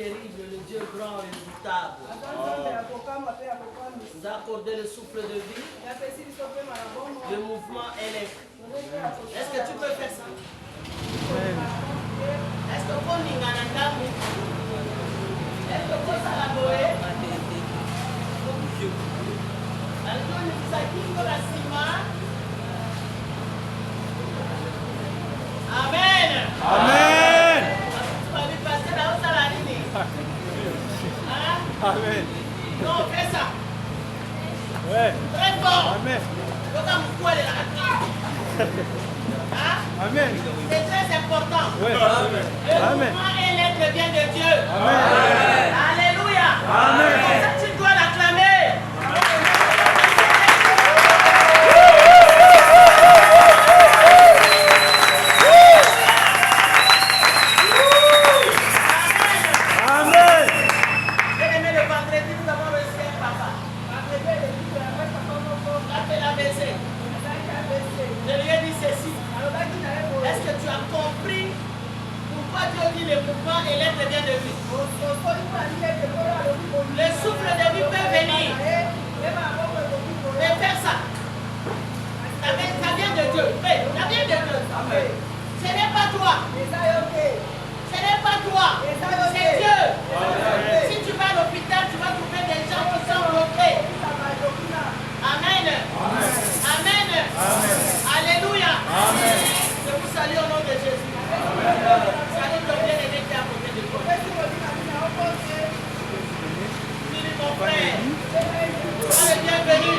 terrible, le Dieu grand et redoutable, nous a accordé le souffle de vie, le mouvement élève. Est-ce que tu peux faire ça? Est-ce que vous avez est-ce que vous avez Amen. Amen. Amen. Non, fais ça. Ouais. Très fort. Amen. Amen. C'est très important. Ouais. Le Amen. mouvement et l'être vient de Dieu. Amen. Alléluia. Amen. Tu dois l'acclamer. Amen. Bien-aimé, le vendredi, nous avons reçu un papa. Appelle ABC. Je lui ai dit ceci. Est-ce que tu as compris pourquoi Dieu dit le mouvement et l'être vient de lui? Le souffle de vie peut venir. Mais faire ça. Ça vient de Dieu. Ça vient de Dieu. Ce n'est pas toi. Ce n'est pas toi. C'est Dieu. Si tu vas à l'hôpital, tu vas trouver des gens qui sont bloqués. Amen. Amen. Alléluia. Je vous salue au nom de Jésus. Salut le bien-aimé qui est à côté de toi. Philippe, mon frère. Sois le bienvenu.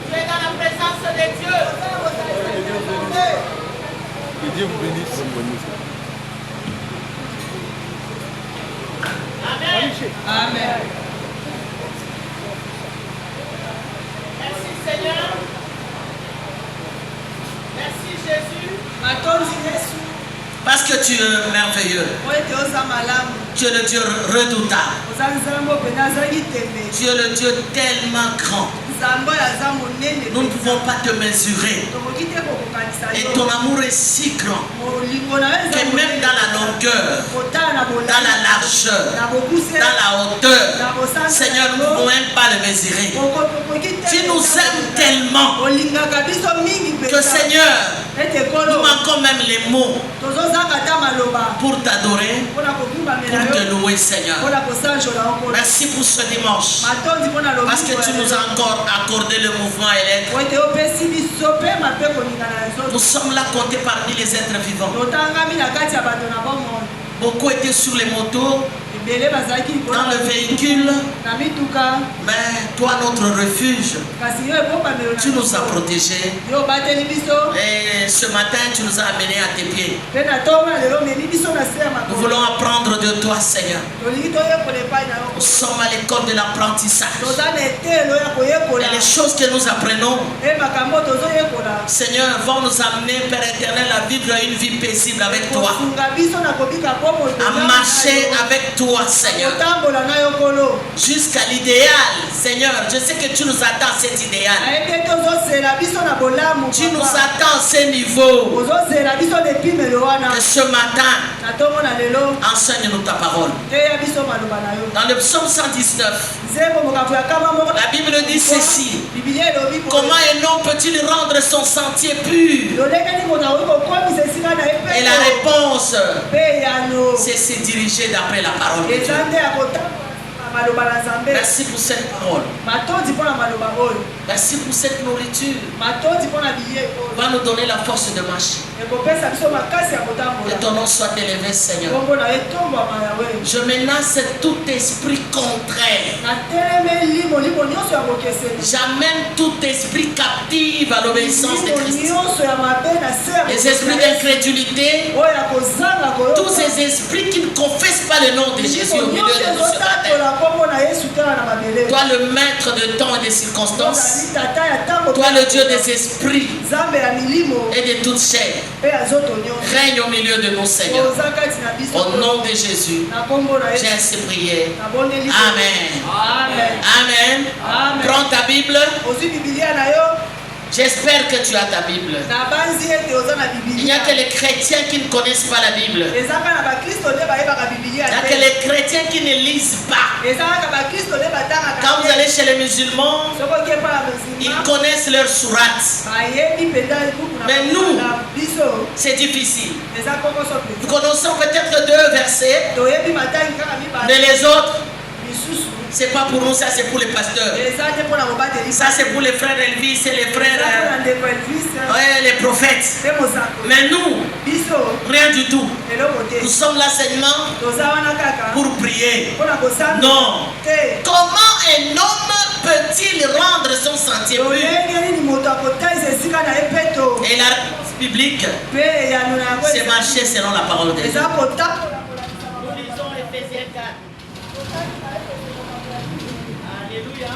Tu es dans la présence de Dieu. Que Dieu vous bénisse. Amen. Amen. Merci Seigneur. Merci Jésus. Parce que tu es merveilleux. Tu es le Dieu redoutable. Tu es le Dieu tellement grand. Nous ne pouvons pas te mesurer. Et ton amour est si grand que même dans la longueur, dans la largeur, dans la hauteur, Seigneur, nous ne pouvons même pas le mesurer. Tu nous aimes tellement que Seigneur, nous manquons même les mots pour t'adorer, pour te louer, Seigneur. Merci pour ce dimanche, parce que tu nous as encore accordé le mouvement et l'être. Nous sommes là comptés parmi les êtres vivants. Beaucoup étaient sur les motos, dans le véhicule, mais toi, notre refuge, tu nous as protégés. Et ce matin, tu nous as amenés à tes pieds. Nous voulons apprendre de toi, Seigneur. Nous sommes à l'école de l'apprentissage. Et les choses que nous apprenons, Seigneur, vont nous amener, Père éternel, à vivre une vie paisible avec toi. À marcher avec toi, Seigneur, jusqu'à l'idéal. Seigneur, je sais que tu nous attends à cet idéal. Tu nous attends à ce niveau. Et ce matin, enseigne-nous ta parole. Dans le psaume 119, la Bible dit ceci: comment un homme peut-il rendre son sentier pur? Et la réponse, c'est se diriger d'après la parole de Dieu. Merci pour cette parole. Merci pour cette nourriture. Va nous donner la force de marcher. Que ton nom soit élevé, Seigneur. Je menace tout esprit contraire. J'amène tout esprit captif à l'obéissance de Christ. Les esprits d'incrédulité, tous ces esprits qui ne confessent pas le nom de Jésus au milieu de nous sur la terre. Toi le maître de temps et des circonstances, toi le Dieu des esprits et de toute chair, règne au milieu de nous, Seigneur. Au nom de Jésus, j'ai ainsi prié. Amen. Amen. Prends ta Bible J'espère que tu as ta Bible. Il n'y a que les chrétiens qui ne connaissent pas la Bible. Il n'y a que les chrétiens qui ne lisent pas. Quand vous allez chez les musulmans, ils connaissent leur sourate. Mais nous, c'est difficile. Nous connaissons peut-être 2 versets, mais les autres, c'est pas pour nous, ça c'est pour les pasteurs. Ça c'est pour les frères Elvis et les frères les prophètes. Mais nous, rien du tout. Nous sommes là seulement pour prier. Non. Comment un homme peut-il rendre son sentier pur? Et la réponse biblique, c'est marcher selon la parole de Dieu. Nous lisons Éphésiens 4. Alléluia.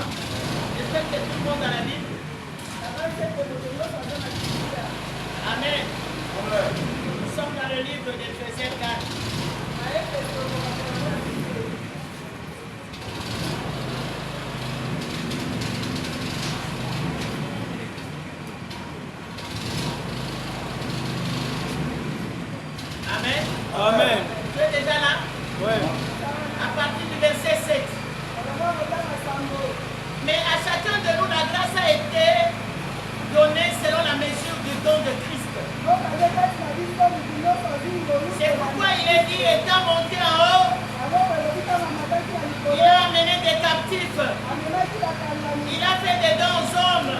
J'espère que tout le monde a la Bible. Amen. Nous sommes dans le livre d'Éphésiens 4. Amen. Amen. Tu es déjà là? Ouais. À partir du verset 7. Mais à chacun de nous, la grâce a été donnée selon la mesure du don de Christ. C'est pourquoi il est dit, étant monté en haut, il a amené des captifs. Il a fait des dons aux hommes.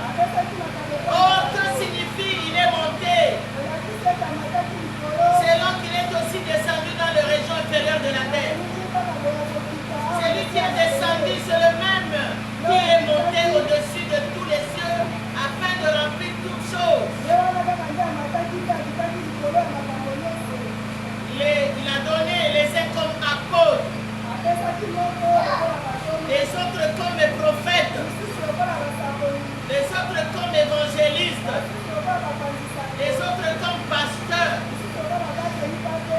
Oh, que signifie il est monté? Selon qu'il est aussi descendu dans les régions inférieures de la terre. Celui qui est descendu, c'est le même qui est monté au-dessus de tous les cieux afin de remplir toutes choses. Il a donné les uns comme apôtres, les autres comme prophètes, les autres comme évangélistes, les autres comme pasteurs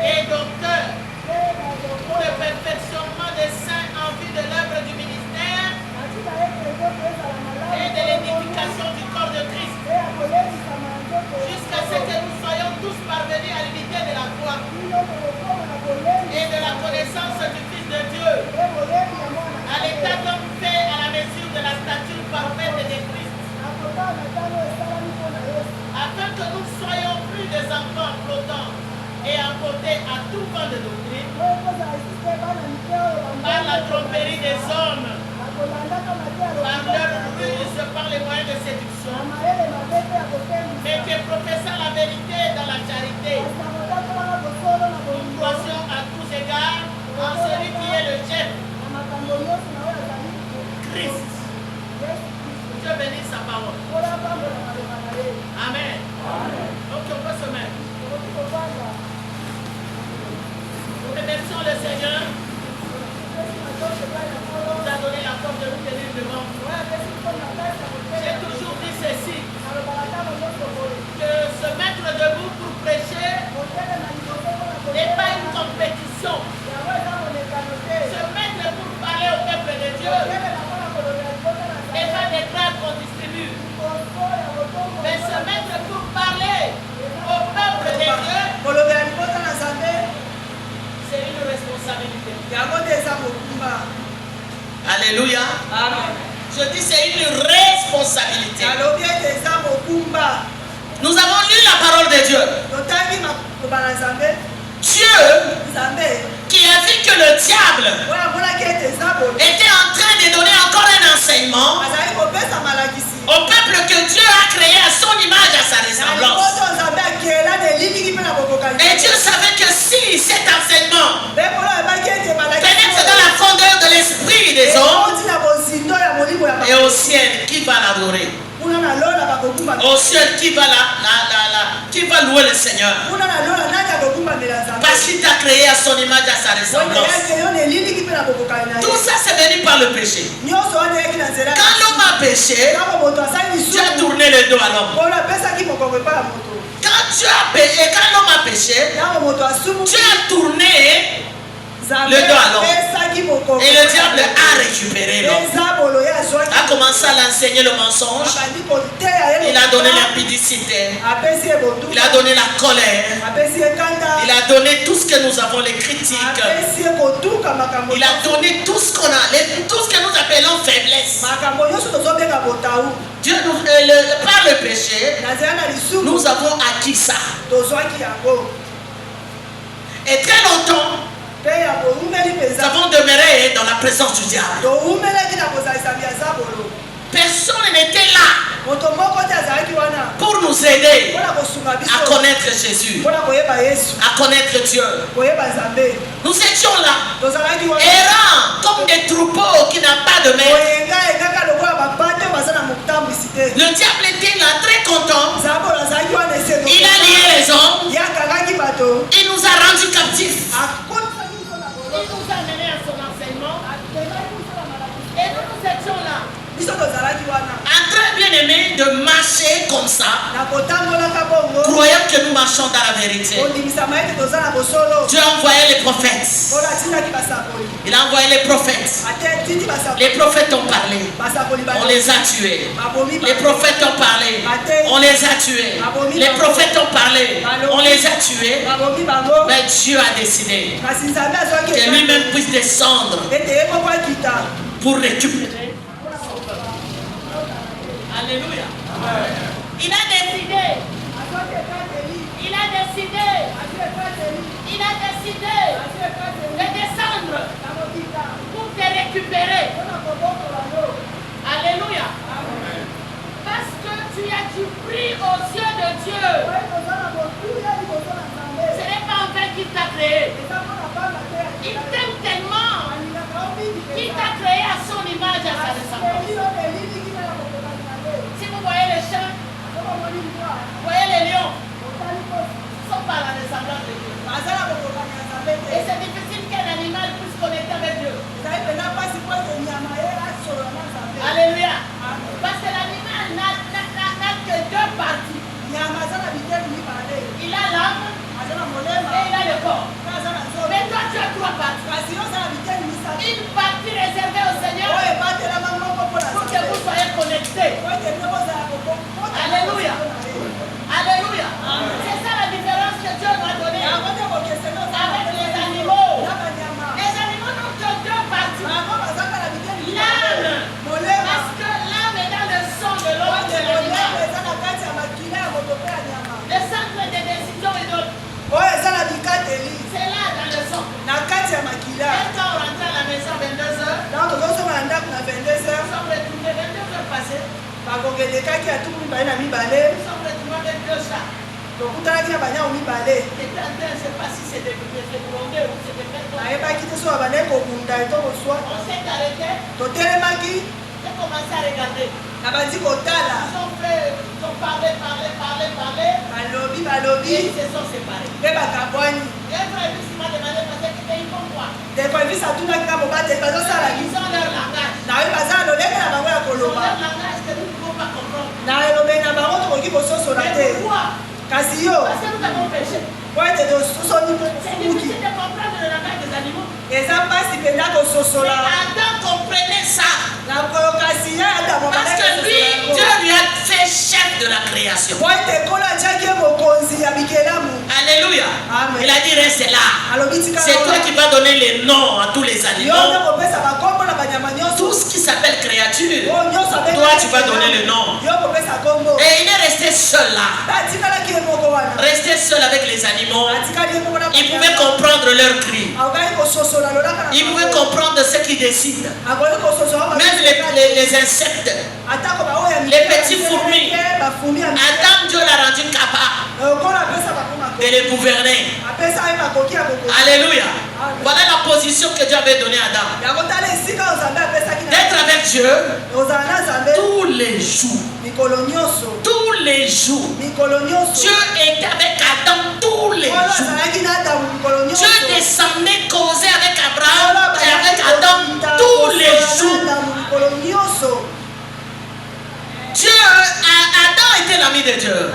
et docteurs, pour le perfectionnement des saints en vue de l'œuvre du ministère et de l'édification du corps de Christ, jusqu'à ce que nous soyons tous parvenus à l'unité de la foi et de la connaissance du Fils de Dieu, à l'état d'homme fait à la mesure de la stature parfaite de Christ, afin que nous soyons plus des enfants flottants et emportés à tout vent de doctrine par la tromperie des hommes, par leur ruse, par les moyens de séduction, mais que professant la vérité dans la charité, nous croissions à tous égards en celui qui est le chef, Christ. Dieu bénisse sa parole. Amen. Donc on peut se mettre. Nous remercions le Seigneur qui nous a donné la force de nous tenir devant. J'ai toujours dit ceci, que se mettre debout pour prêcher n'est pas une compétition. Se mettre pour parler au peuple de Dieu n'est pas des grades qu'on distribue. Mais se mettre pour parler au peuple de Dieu, c'est une responsabilité. Alléluia. Amen. Je dis c'est une responsabilité. Nous avons lu la parole de Dieu. Dieu qui a vu que le diable était en train de donner encore un enseignement au peuple que Dieu a créé à son image, à sa ressemblance. Et Dieu savait que si cet enseignement pénètre dans la fondeur de l'esprit des hommes, et au ciel, qui va l'adorer? Au ciel, qui va louer le Seigneur? Parce qu'il t'a créé à son image, à sa ressemblance. Tout ça, c'est venu par le péché. Quand l'homme a péché, Dieu a tourné le dos à l'homme. Quand l'homme a péché, Dieu a tourné le dos à l'homme. Et le diable a récupéré l'homme. A commencé à l'enseigner le mensonge. Il a donné l'impudicité. Il a donné la colère. Il a donné tout ce que nous avons, les critiques. Il a donné tout ce qu'on a, tout ce que nous appelons faiblesse. Dieu nous, par le péché, nous avons acquis ça. Et très longtemps, nous avons demeuré dans la présence du diable. Personne n'était là pour nous aider à connaître Jésus, à connaître Dieu. Nous étions là, errants comme des troupeaux qui n'ont pas de maître. Le diable était là très content. Il a lié les hommes. Il nous a rendus captifs. Il nous a menés à son enseignement. Et nous étions là. En train bien aimé de marcher comme ça, croyant que nous marchons dans la vérité. Dieu a envoyé les prophètes. Il a envoyé les prophètes. Les prophètes ont parlé. On les a tués. Les prophètes ont parlé. On les a tués. Les prophètes ont parlé. On les a tués. Mais Dieu a décidé que lui-même puisse descendre pour récupérer. Alléluia. Il a décidé. Il a décidé. Il a décidé de descendre pour te récupérer. Alléluia. Parce que tu as du prix aux yeux de Dieu. Ce n'est pas en vain qu'il t'a créé. Il t'aime tellement qu'il t'a créé à son image et à sa ressemblance. Si vous voyez les chiens, vous voyez les lions, ils sont par la ressemblance de Dieu. Et c'est difficile qu'un animal puisse connecter avec Dieu. Alléluia. Parce que l'animal n'a que deux parties. Il a l'âme et il a le corps. Mais toi tu as trois parties. Une partie réservée au Seigneur pour que vous soyez connectés. Alléluia. Alléluia. C'est ça la différence que Dieu nous a donnée avec les animaux. Les animaux n'ont que deux parties. L'âme. Parce que l'âme est dans le sang de l'homme de l'animal. Le centre des décisions est d'autres. C'est là dans le sang. Et quand on rentre à la maison à 22h, nous sommes retournés 22h passées. Nous sommes retournés avec deux chats. Et quand je ne sais pas si c'est des grondés ou c'est des bêtes. On s'est arrêté. J'ai commencé à regarder. Ils ont parlé. Et ils se sont séparés. Et quand il m'a demandé ils font quoi? Ils ont leur langage. Leur langage que nous ne pouvons pas comprendre. Mais pourquoi? Parce que nous avons péché. C'est difficile de comprendre le langage des animaux. Mais Adam comprenait ça. Parce que lui, Dieu lui a fait chef de la création. Alléluia. Il a dit reste là. C'est toi qui vas donner les noms à tous les animaux. Tout ce qui s'appelle créature, toi tu vas donner le nom. Et il est resté seul là. Resté seul avec les animaux. Il pouvait comprendre leurs cris. Il pouvait comprendre ce qu'ils décident. Même les insectes, les petits fourmis. Adam, Dieu l'a rendu capable de les gouverner. Alléluia. Voilà la position que Dieu avait donnée à Adam. D'être avec Dieu tous les jours. Tous les jours. Dieu était avec Adam tous les jours. Dieu descendait causer avec Abraham et avec Adam tous les jours. Dieu, Adam était l'ami de Dieu.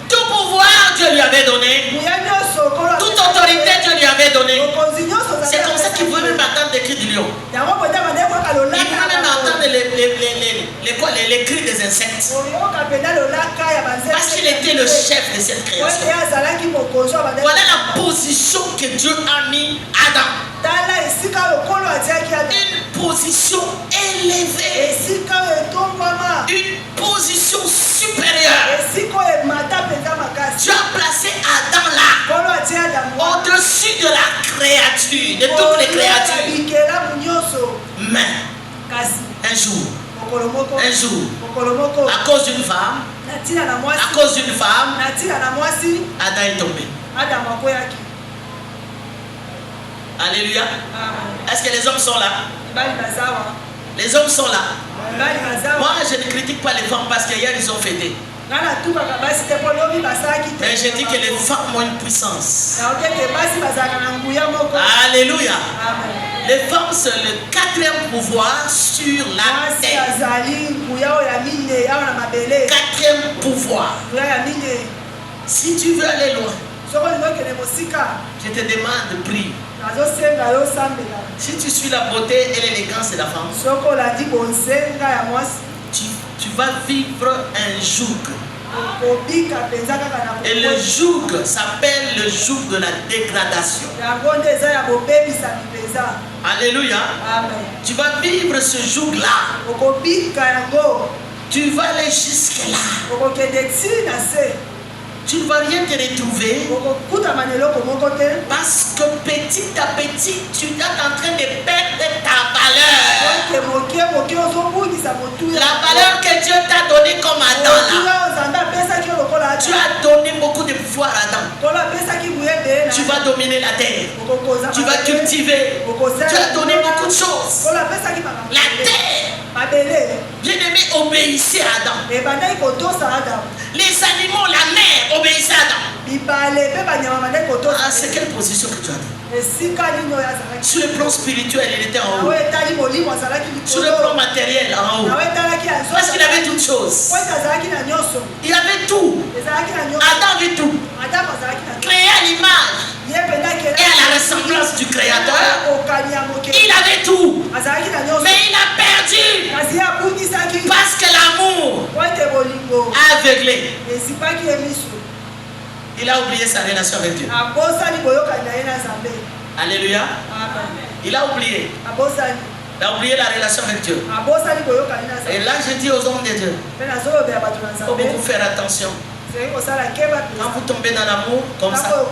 Tout pouvoir Dieu lui avait donné. Toute autorité Dieu lui avait donné. C'est comme ça lion. Il pouvait même entendre les cris des insectes. Parce qu'il était le chef de cette création. Voilà la position que Dieu a mis Adam. Une position élevée. Une position supérieure. Dieu a placé Adam là, au-dessus de la créature, de toutes les créatures. Mais un jour, à cause d'une femme, Adam est tombé. Alléluia. Est-ce que les hommes sont là? Les hommes sont là. Moi, je ne critique pas les femmes parce qu'hier ils ont fêté. Mais je dis que les femmes ont une puissance. Alléluia. Les femmes, c'est le 4e pouvoir sur la terre. 4e pouvoir. Si tu veux aller loin, je te demande de prier. Si tu suis la beauté et l'élégance de la femme, tu vas vivre un joug. Et le joug s'appelle le joug de la dégradation. Alléluia. Tu vas vivre ce joug-là. Tu vas aller jusque-là. Tu ne vas rien te retrouver parce que petit à petit, tu es en train de perdre ta valeur. La valeur que Dieu t'a donnée comme Adam là. Tu as donné beaucoup de pouvoir à Adam. Tu vas dominer la terre. Tu vas cultiver. Tu as donné beaucoup de choses. La terre. Bien-aimé, obéissez à Adam. Les animaux, la mer, obéissez à Adam. Ah, c'est quelle position que tu as dit? Sur le plan spirituel, il était en haut. Sur le plan matériel, en haut. Parce qu'il avait toutes choses. Il avait tout. Adam avait tout. Créé à l'image et à la ressemblance du Créateur. Il avait tout. Mais il a perdu. Parce que l'amour a aveuglé. Il a oublié sa relation avec Dieu. Alléluia. Il a oublié. Il a oublié la relation avec Dieu. Et là, je dis aux hommes de Dieu, il faut beaucoup faire attention. Quand vous tombez dans l'amour, comme ça,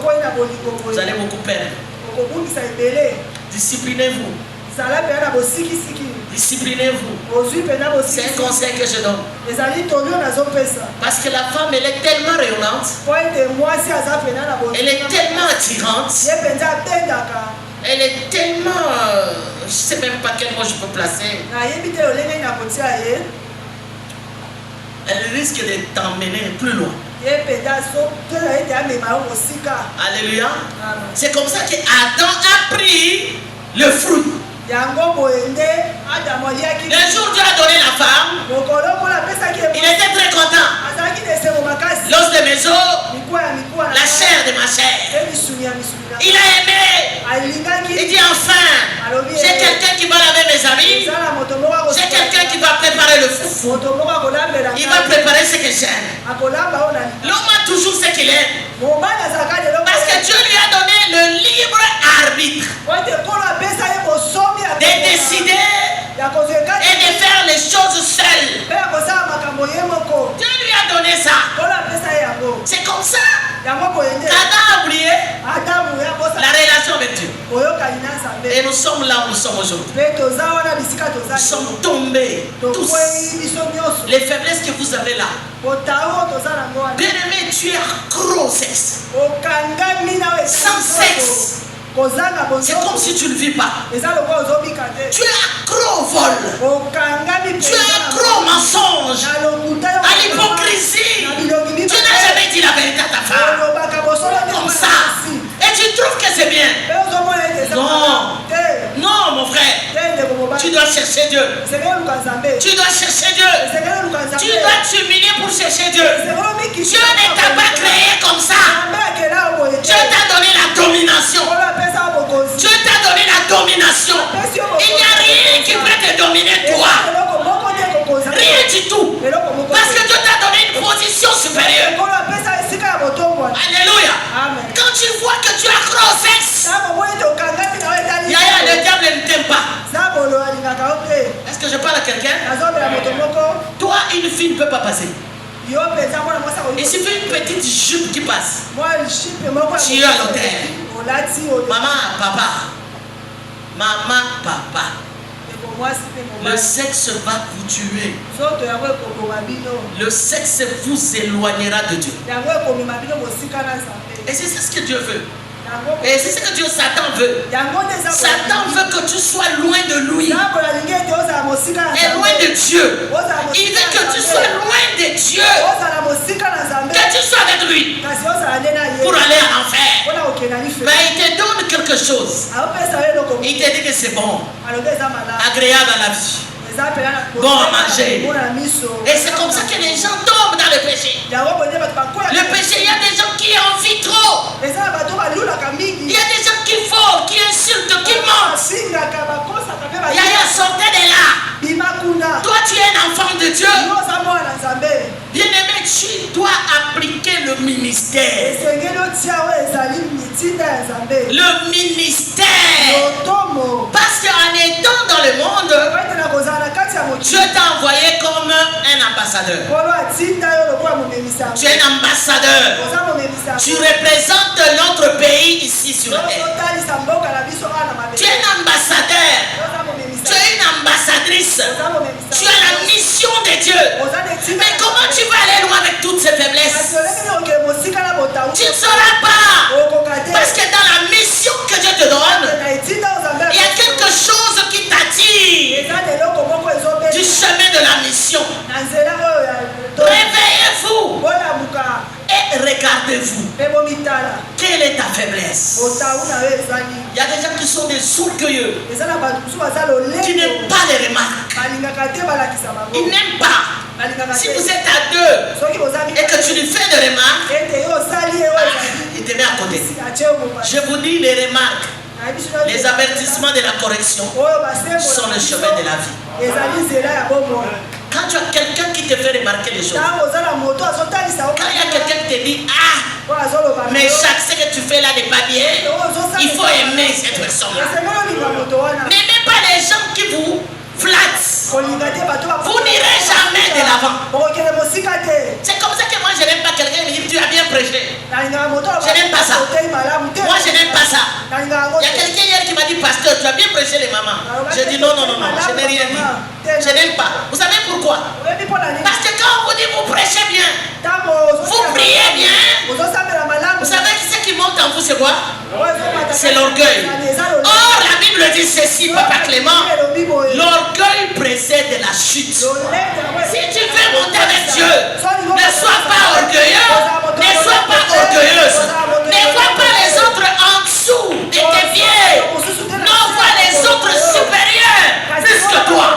vous allez beaucoup perdre. Disciplinez-vous. Disciplinez-vous. C'est un conseil que je donne. Parce que la femme, elle est tellement rayonnante. Elle est tellement attirante. Elle est tellement... je ne sais même pas quel mot je peux placer. Elle risque de t'emmener plus loin. Alléluia. C'est comme ça qu'Adam a pris le fruit. Le jour où Dieu a donné la femme, il était très content. L'os de mes os, la chair de ma chair. Il a aimé. Il dit enfin, j'ai quelqu'un qui va laver mes amis. J'ai quelqu'un qui va préparer le foufou. Il va préparer ce que j'aime. L'homme a toujours ce qu'il aime. Parce que Dieu lui a donné le libre arbitre de décider et de faire les choses seul. Dieu lui a donné ça. C'est comme ça qu'Adam a oublié la relation avec Dieu. Et nous sommes là où nous sommes aujourd'hui. Nous sommes tombés tous. Les faiblesses que vous avez là. Bien-aimé, tu es accro au sexe. Sans sexe. C'est comme si tu ne vis pas. Tu es accro au vol. Tu es accro au mensonge, à l'hypocrisie. Tu n'as jamais dit la vérité à ta femme. Comme ça. Et tu trouves que c'est bien. Non. Non, mon frère. Tu dois chercher Dieu. Tu dois chercher Dieu. Tu dois t'humilier pour chercher Dieu. Dieu ne t'a pas créé comme ça. Dieu t'a donné la domination. Dieu t'a donné la domination. Il n'y Rien du tout. Parce que Dieu t'a donné une position supérieure. Alléluia. Quand tu vois que tu as accro au sexe, le diable ne t'aime pas. Est-ce que je parle à quelqu'un? Toi, une fille ne peut pas passer. Il suffit une petite jupe qui passe. Tu es à l'hôtel. Maman, papa. Maman, papa. Le sexe va vous tuer. Le sexe vous éloignera de Dieu. Et c'est ce que Dieu veut. Et c'est ce que Dieu, Satan veut. Satan veut que tu sois loin de lui et loin de Dieu. Il veut que tu sois loin de Dieu, que tu sois avec lui pour aller en enfer. Mais il te donne quelque chose. Il te dit que c'est bon, agréable à la vie, bon à manger. Et c'est comme ça que les gens tombent dans le péché. Le péché, il y a des gens qui en vivent trop. Il y a des gens qui volent, qui insultent, qui mentent. Yaya, sortez de là. Toi, tu es un enfant de Dieu. Bien-aimé, tu dois appliquer le ministère. Le ministère. Parce qu'en étant dans le monde, Dieu t'a envoyé comme un ambassadeur. Tu es un ambassadeur. Tu représentes notre pays ici sur la terre. Tu es un ambassadeur. Tu es une ambassadrice. Tu as la mission de Dieu. Mais comment tu vas aller loin avec toutes ces faiblesses? Tu ne sauras pas. Parce que dans la mission que Dieu te donne, il y a quelque chose qui t'attire du chemin de la mission. Réveillez-vous et regardez-vous. Quelle est ta faiblesse? Il y a des gens qui sont des orgueilleux, qui n'aiment pas les remarques. Ils n'aiment pas. Si vous êtes à deux et que tu lui fais des remarques, il te met à côté. Je vous dis, les remarques, les avertissements de la correction sont le chemin de la vie. Quand tu as quelqu'un qui te fait remarquer les choses, quand il y a quelqu'un qui te dit, ah, mais chaque ce que tu fais là n'est pas bien, il faut aimer cette personne-là. N'aimez pas les gens qui vous flattent. Vous n'irez jamais de l'avant. C'est comme ça que moi je n'aime pas quelqu'un qui me dit tu as bien prêché. Je n'aime pas ça. Moi je n'aime pas ça. Il y a quelqu'un hier qui m'a dit pasteur tu as bien prêché les mamans. Je dis non, je n'ai rien dit. Je n'aime pas. Vous savez pourquoi? Parce que quand on vous dit vous prêchez bien, vous priez bien, vous savez ce qui monte en vous c'est quoi? C'est l'orgueil. Or la Bible dit ceci, Papa Clément, l'orgueil précède la chute. Si tu veux monter avec Dieu, ne sois pas orgueilleux, ne sois pas orgueilleuse, ne vois pas les autres en dessous de tes pieds, non vois les autres supérieurs plus que toi.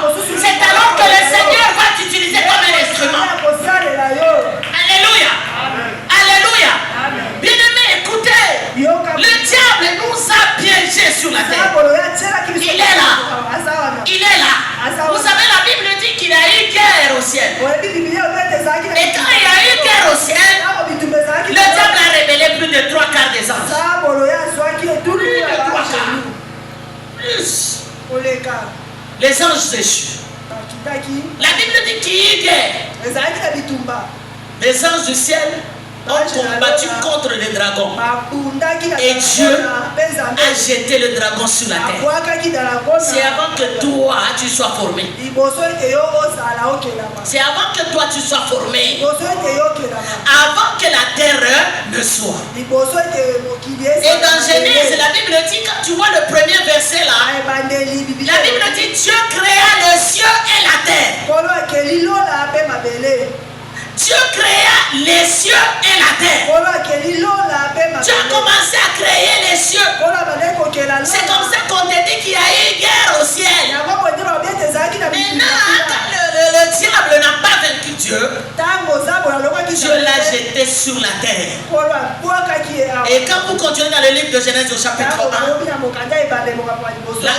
C'est alors que le Seigneur va t'utiliser comme un instrument. Alléluia. Alléluia. Bien-aimé, écoutez, le diable nous a piégés sur la terre. Il est là. Il est là. Vous savez, la Bible dit qu'il y a eu guerre au ciel. Et quand il y a eu guerre au ciel, le diable a révélé plus de 3/4 des anges. Plus. Les anges déchus. La Bible dit qu'il y a eu guerre. Les anges du ciel ont combattu contre les dragons. Et Dieu a jeté le dragon sur la terre. C'est avant que toi tu sois formé. C'est avant que toi tu sois formé. Avant que la terre ne soit. Et dans Genèse, la Bible dit, quand tu vois le premier verset là, la Bible dit Dieu créa le ciel et la terre. Dieu créa les cieux et la terre. Tu as commencé à créer les cieux. C'est comme ça qu'on te dit qu'il y a eu guerre au ciel. Maintenant, le diable n'a pas vaincu Dieu. Dieu, Dieu l'a jeté sur la terre. Et quand vous continuez dans le livre de Genèse au chapitre 1,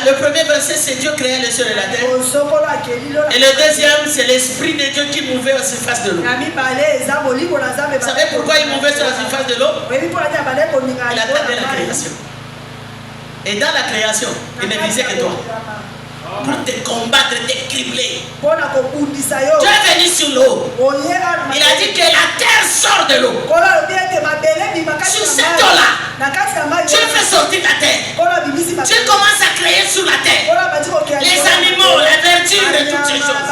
le premier verset c'est Dieu créait le ciel et la terre. Et le deuxième c'est l'Esprit de Dieu qui mouvait à la surface de l'eau. Vous savez pourquoi il mouvait sur la surface de l'eau? Il attendait la création. Et dans la création, il ne visait que toi. Pour te combattre, te cribler. Tu es venu sur l'eau. Il a dit que la terre sort de l'eau. Sur cette eau-là, tu fais sortir la terre. Tu commences à créer sur la terre les animaux, les verdures et toutes ces choses.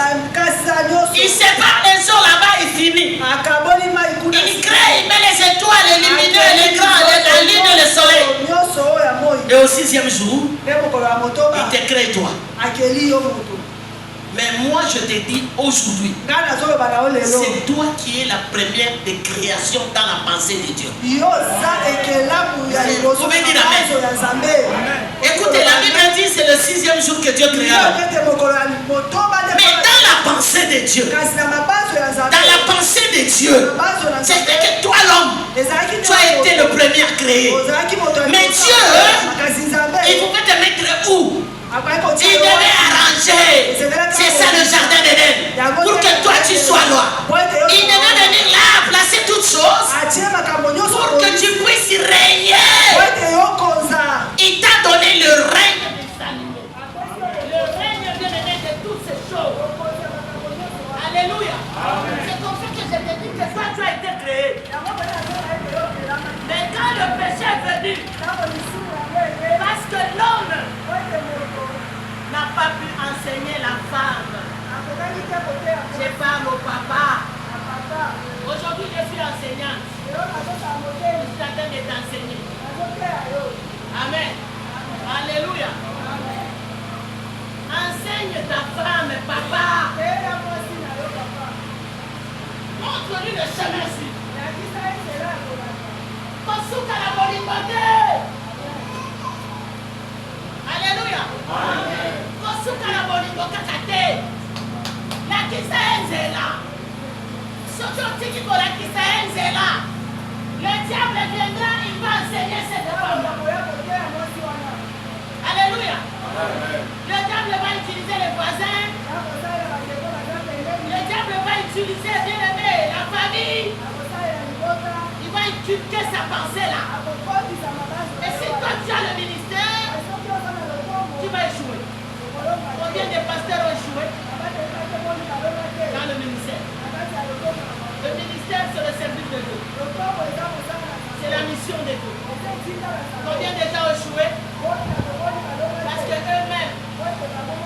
Il sépare les eaux là-bas, il finit. Il crée, il met les étoiles, les lumineux, les grands, la lune et le soleil. Et au 6e jour, il te crée toi. Mais moi je te dis aujourd'hui, c'est toi qui es la première des créations dans la pensée de Dieu. Vous pouvez dire amen. Écoutez, la Bible dit c'est le 6e jour que Dieu créa. Mais dans la pensée de Dieu, c'était que toi l'homme, tu as été le premier à créer. Mais Dieu, il pouvait te mettre où? Il devait arranger. C'est ça le jardin d'Éden. Pour que toi tu sois là. Il devait venir là, placer toutes choses. Pour que tu puisses régner. Il t'a donné le règne des animaux. Le règne de toutes ces choses. Alléluia. C'est comme ça que je te dis que toi tu as été créé. Mais quand le péché est venu, parce que l'homme n'a pas pu enseigner la femme. Je parle au papa. Aujourd'hui, je suis enseignante. Je suis en train de t'enseigner. Amen. Alléluia. Enseigne ta femme, papa. Montre-lui le chemin-ci. Kosuka la bonne. Alléluia. Kosuka la bolingo kakate. La kisa enzela. Sototi kiko la kisa enzela. Le diable viendra, il va enseigner cette femme. Alléluia. Le diable va utiliser les voisins. Le diable va utiliser bien aimé la famille. Il va inculquer sa pensée là. Et si toi tu as le ministère, tu vas échouer. Combien de pasteurs ont échoué dans le ministère? Le ministère, c'est le service de Dieu. C'est la mission de Dieu. Combien de gens ont échoué? Parce qu'eux-mêmes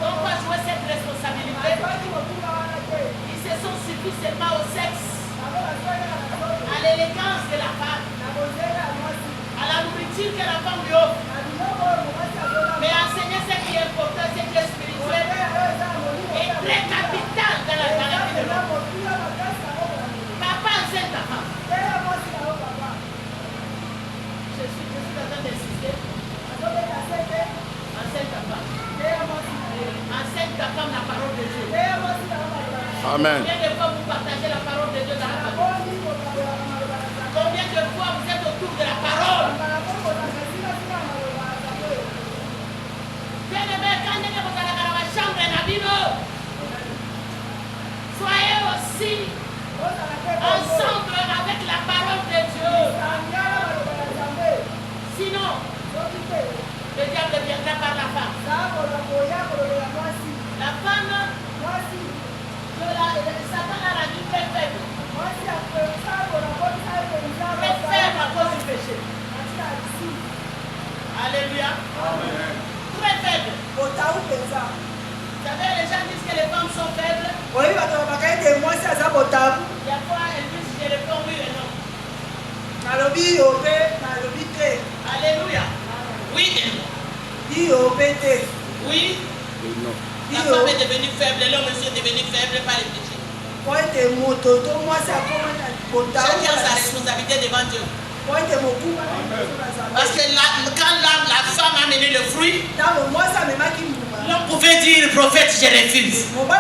n'ont pas joué cette responsabilité. Ils se sont suffis seulement au sexe, à l'élégance de la femme, à la nourriture que la femme lui offre. Mais enseigner ce qui est important, ce qui est spirituel, est très capital dans la vie de l'homme. Papa, enseigne ta femme. Je suis en train d'insister. Enseigne ta femme. Enseigne ta femme la parole de Dieu. Amen. Combien de fois vous partagez la parole de Dieu dans la famille? Combien de fois vous êtes autour de la parole? Soyez aussi ensemble avec la parole de Dieu. Sinon, le diable viendra par la femme. La femme, Satan a rendu très faible. Très faible à cause du péché. Alléluia. Amen. Très faible. Vous savez, les gens disent que les femmes sont faibles. Il y a quoi? Elles disent que les femmes oui et non. Alléluia. Oui et non. Oui. La femme est devenue faible, l'homme est devenu faible par le péché. Chacun a sa responsabilité devant Dieu. Parce que quand la femme a mené le fruit, l'homme pouvait dire, prophète, je refuse. Mais à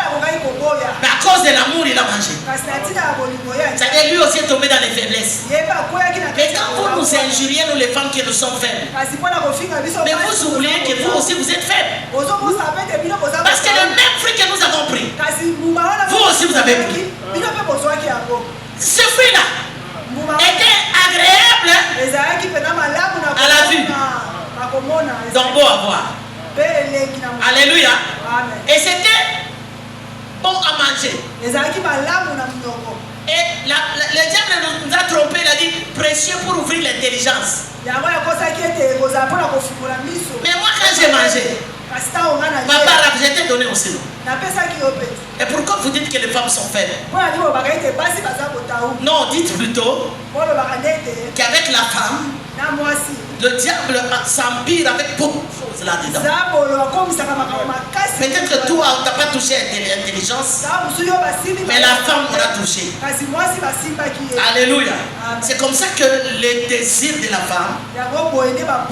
cause de l'amour, il a mangé. C'est-à-dire lui aussi est tombé dans les faiblesses. Mais quand vous nous injuriez, nous les femmes qui nous sommes faibles, mais vous oubliez que vous aussi vous êtes faibles. Parce que le même fruit que nous avons pris, vous aussi vous avez pris. Ce fruit-là était agréable à la vue, donc beau à voir. Alléluia. Et c'était bon à manger. Et le diable nous a trompés, il a dit précieux pour ouvrir l'intelligence. Mais moi quand j'ai mangé, papa, j'étais donné aussi. Et pourquoi vous dites que les femmes sont faibles? Non, dites plutôt qu'avec la femme, le diable s'empire avec beaucoup de choses là-dedans. Peut-être que toi, on ne t'a pas touché à l'intelligence, mais la femme, on l'a touché. Alléluia. C'est comme ça que les désirs de la femme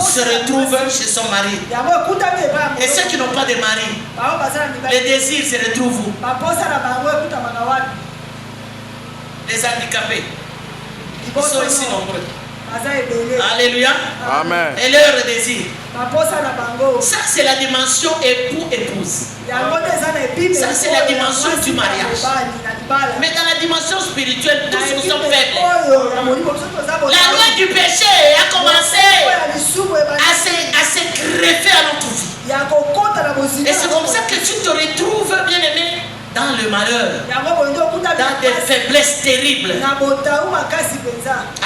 se retrouvent chez son mari. Et ceux qui n'ont pas de mari, les désirs se retrouvent où? Les handicapés. Ils sont ici nombreux. Alléluia. Amen. Et leur désir. Ça, c'est la dimension époux-épouse. Ça, c'est la dimension du mariage. Mais dans la dimension spirituelle, tous nous sommes faibles. La loi du péché a commencé à se greffer à notre vie. Et c'est comme ça que tu te retrouves, bien aimé, dans le malheur, dans des faiblesses terribles.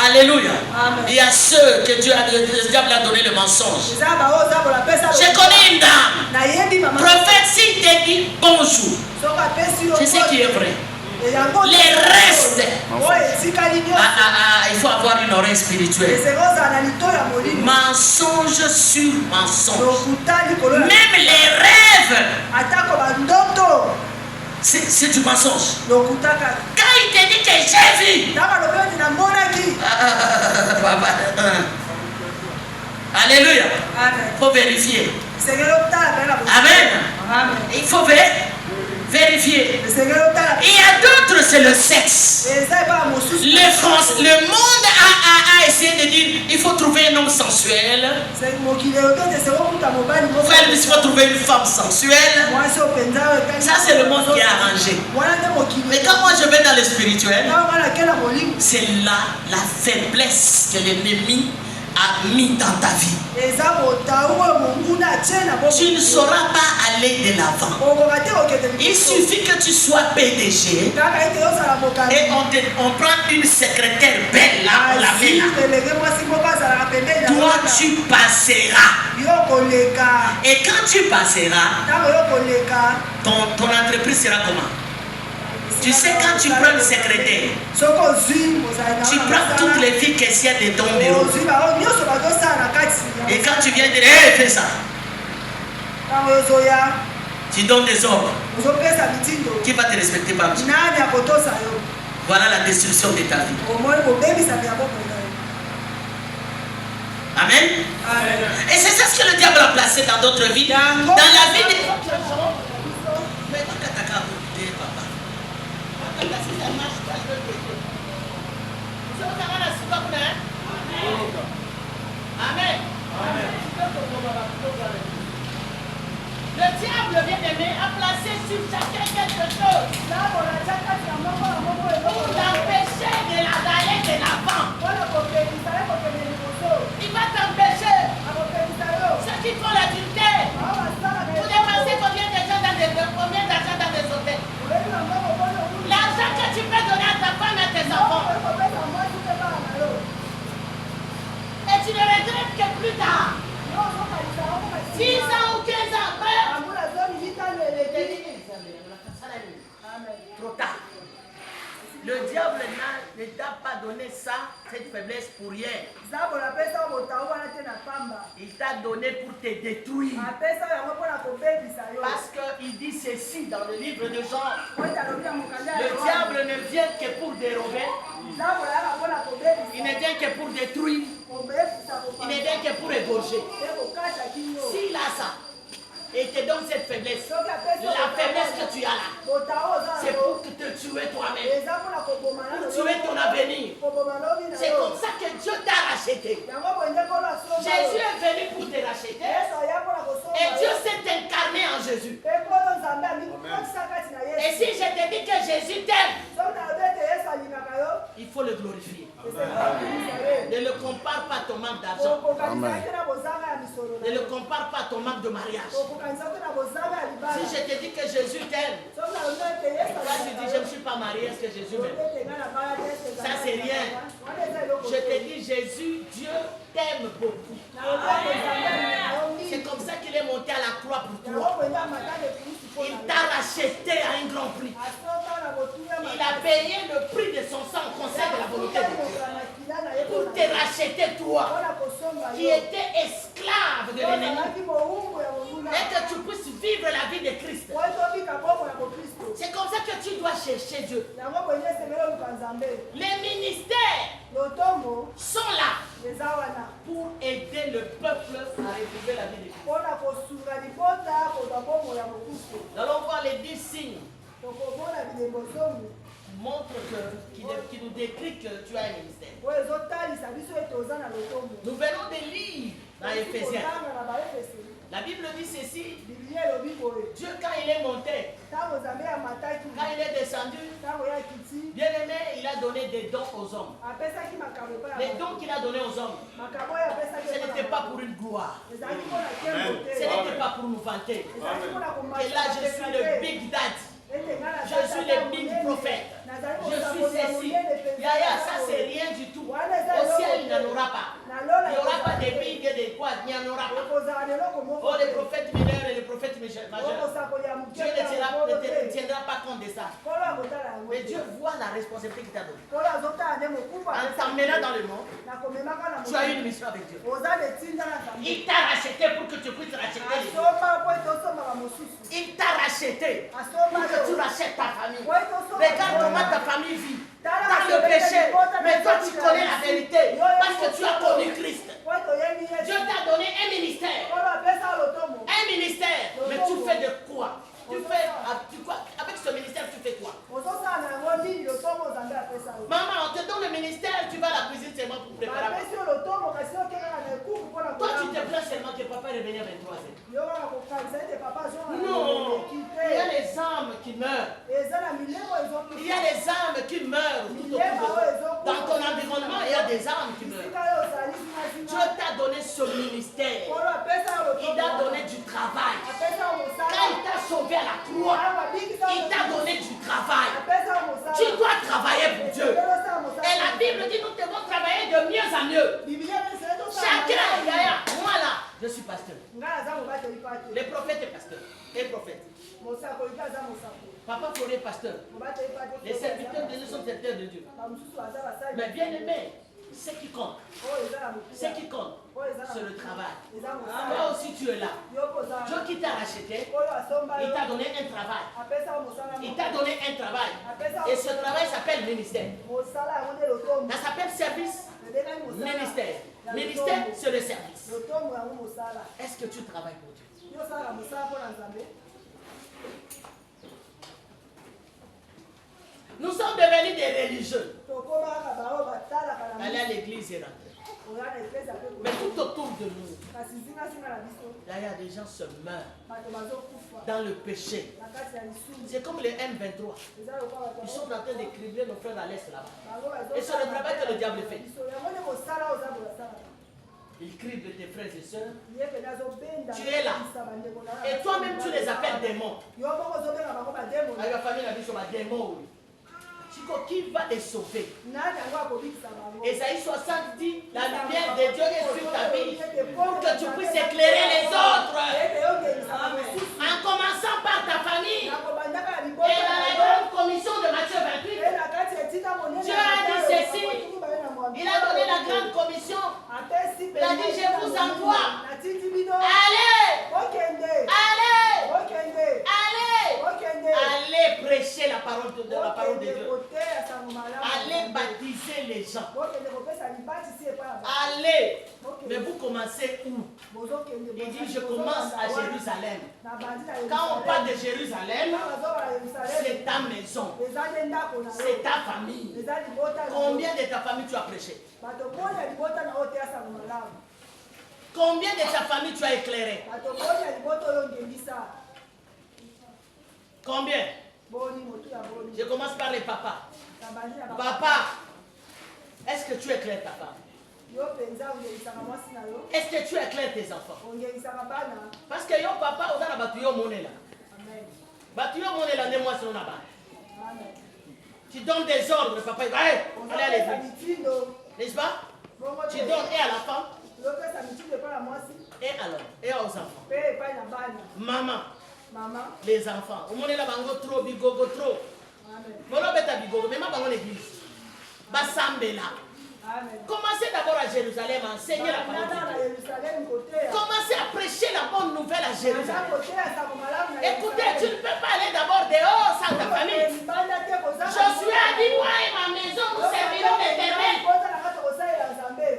Alléluia. Il y a ceux que le diable a donné le mensonge. Je connais une dame, prophète, s'il te dit bonjour, c'est ce qui est vrai. Les restes, il faut avoir une oreille spirituelle. Mensonge sur mensonge. Même les rêves, c'est du mensonge. Quand il te dit que j'ai vu, alléluia, il faut vérifier. Amen. Il faut vérifier. Il y a d'autres, c'est le sexe. Le monde a essayé de dire il faut trouver un homme sensuel. Frère, il faut trouver une femme sensuelle. Ça, c'est le monde qui a arrangé. Mais quand moi je vais dans le spirituel, c'est là la faiblesse que l'ennemi a mis dans ta vie. Tu ne sauras pas aller de l'avant. Il suffit que tu sois PDG et on prend une secrétaire belle là, on la met là. Toi tu passeras. Et quand tu passeras, ton entreprise sera comment? Tu sais, quand tu prends une secrétaire, tu prends toutes les filles caissières de ton bureau. Et quand tu viens dire, hey, fais ça, tu donnes des ordres. Qui va te respecter par Dieu? Voilà la destruction de ta vie. Amen. Et c'est ça ce que le diable a placé dans d'autres vies. Dans la vie des gens. Amen. Le diable, bien aimé, a placé sur chacun quelque chose pour t'empêcher d'aller de l'avant. Il va t'empêcher. Ceux qui font l'adultère, vous dépensez combien d'argent dans des hôtels? L'argent que tu peux donner à ta femme et à tes enfants. Et tu ne regrettes que plus tard. 6 ans ou 15 ans après. Trop tard. Le diable ne t'a pas donné ça, cette faiblesse pour rien. Il t'a donné pour te détruire. Parce qu'il dit ceci dans le livre de Jean. Le diable ne vient que pour dérober, Il ne vient que pour détruire. Il ne vient que pour égorger. S'il a ça, et te donne cette faiblesse, la faiblesse que tu as là, c'est pour te tuer toi-même, pour tuer ton avenir. C'est comme ça que Dieu t'a racheté. Jésus est venu pour te racheter et Dieu s'est incarné en Jésus. Et si je te dis que Jésus t'aime, il faut le glorifier. Ne le compare pas à ton manque d'argent. Ne le compare pas à ton manque de mariage. Si je te dis que Jésus t'aime, toi tu dis je ne suis pas marié, est-ce que Jésus m'aime? Ça c'est rien. Je te dis Jésus, Dieu t'aime beaucoup. C'est comme ça qu'il est monté à la croix pour toi. Il t'a racheté à un grand prix. Il a payé le prix de son sang au conseil de la volonté de Dieu. Pour te racheter toi, qui étais esclave de l'ennemi. Et que tu puisses vivre la vie de Christ. C'est comme ça que tu dois chercher Dieu. Les ministères sont là pour aider le peuple à retrouver la vie de Christ. Nous allons voir les 10 signes montre qui nous décrit que tu as un ministère. Nous venons de lire dans Éphésiens. La Bible dit ceci. Dieu, quand il est monté, quand il est descendu, bien aimé, il a donné des dons aux hommes. Les dons qu'il a donnés aux hommes, ce n'était pas pour une gloire. Ce n'était pas pour nous vanter. Et là, je suis le Big Daddy. Je suis le big prophète. Je suis ceci. Yaya, ça c'est rien du tout. Au ciel, il n'en aura pas. Il n'y aura pas de big et de quoi. Il n'y en aura pas. Oh, les prophètes mineurs et les prophètes majeurs. Dieu ne tiendra pas compte de ça. Mais Dieu voit la responsabilité qu'il t'a donnée. En t'emmenant dans le monde, tu as une mission avec Dieu. Il t'a racheté pour que tu puisses racheter les autres. Il t'a racheté pour que tu rachètes ta famille. Regarde comment ta famille vit. Dans le péché. Mais toi tu connais la vérité. Parce que tu as connu Christ. Dieu t'a donné un ministère. Un ministère. Mais tu fais de quoi? Avec ce ministère, tu fais quoi? Maman, on te donne le ministère, tu vas à la cuisine seulement pour préparer. Toi, tu te plains seulement que papa est revenu à 23h. Non, il y a les âmes qui meurent. Il y a les âmes qui meurent tout autour de toi. Dans ton environnement, il y a des âmes qui meurent. Dieu t'a donné ce ministère. Il t'a donné du travail. Quand il t'a sauvé à la croix, il t'a donné du travail. Tu dois travailler pour Dieu. Et la Bible dit nous devons travailler de mieux en mieux. Chacun, moi là, je suis pasteur. Les prophètes et pasteurs. Et prophètes. Papa Floré est pasteur. Les serviteurs de Dieu sont serviteurs de Dieu. Mais bien aimé, ce qui compte, c'est le travail. Toi aussi tu es là. Dieu qui t'a racheté, il t'a donné un travail. Il t'a donné un travail. Et ce travail s'appelle ministère. Ça s'appelle service, ministère. Ministère, c'est le service. Est-ce que tu travailles pour Dieu? Nous sommes devenus des religieux. Aller à l'église et rentrer. Mais tout autour de nous, là, il y a des gens qui se meurent dans le péché. C'est comme les M23. Ils sont en train de cribler nos frères à l'est là-bas. Et c'est le travail que le diable fait. Il crible tes frères et sœurs. Tu es là. Et toi-même, tu les appelles démons. Avec la famille, la vie sur la démon. Qui va les sauver? Esaïe 60 dit la lumière de Dieu est sur ta vie pour que tu puisses éclairer les autres. En commençant par ta famille. Et dans la grande commission de Matthieu 28, Dieu a dit ceci. Il a donné la grande commission. Il a dit je vous envoie. Allez prêcher la parole de Dieu. Allez baptiser gens. Allez. Mais vous commencez où? Il dit, je commence à Jérusalem. Quand on parle de Jérusalem, c'est ta maison. C'est ta famille. Combien de ta famille tu as prêché? Combien de ta famille tu as éclairé? Combien? Je commence par les papas. Papa, est-ce que tu éclaires ta femme? Est-ce que tu éclaires tes enfants? Parce que yo papa, on a battu mon là. Battu mon là, ne moi c'est on a battu. Tu donnes des ordres, papa, allez à l'église. N'est-ce pas? Tu donnes et à la femme. Et alors? Et aux enfants? Maman. Les enfants. On est là, bango trop, bigogo trop. Voilà, bêta bigogo, mais ma bango l'église. Basambela. Commencez d'abord à Jérusalem à enseigner la parole de Dieu. Commencez à prêcher la bonne nouvelle à Jérusalem. Écoutez, tu ne peux pas aller d'abord dehors sans ta famille. Josué a dit, moi et ma maison, nous servirons l'Éternel.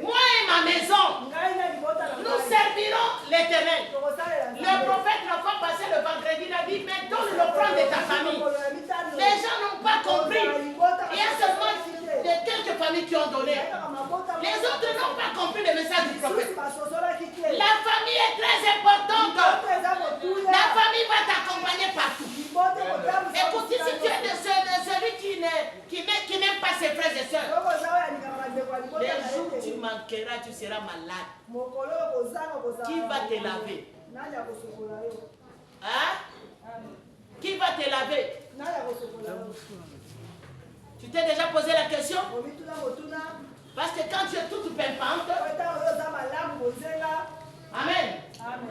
Moi et ma maison, nous servirons l'Éternel. Le prophète n'a pas passé le vendredi, il a dit, mais donne l'offrande de ta famille. Les gens n'ont pas compris. Il y a seulement de quelques familles qui ont donné. Les autres n'ont pas compris le message du prophète. La famille est très importante. La famille va t'accompagner partout. Écoute, si tu es de celui qui n'aime pas ses frères et sœurs, les jours où tu manqueras, tu seras malade. Qui va te laver? Hein? Qui va te laver? Tu t'es déjà posé la question? Parce que quand tu es toute pimpante, amen.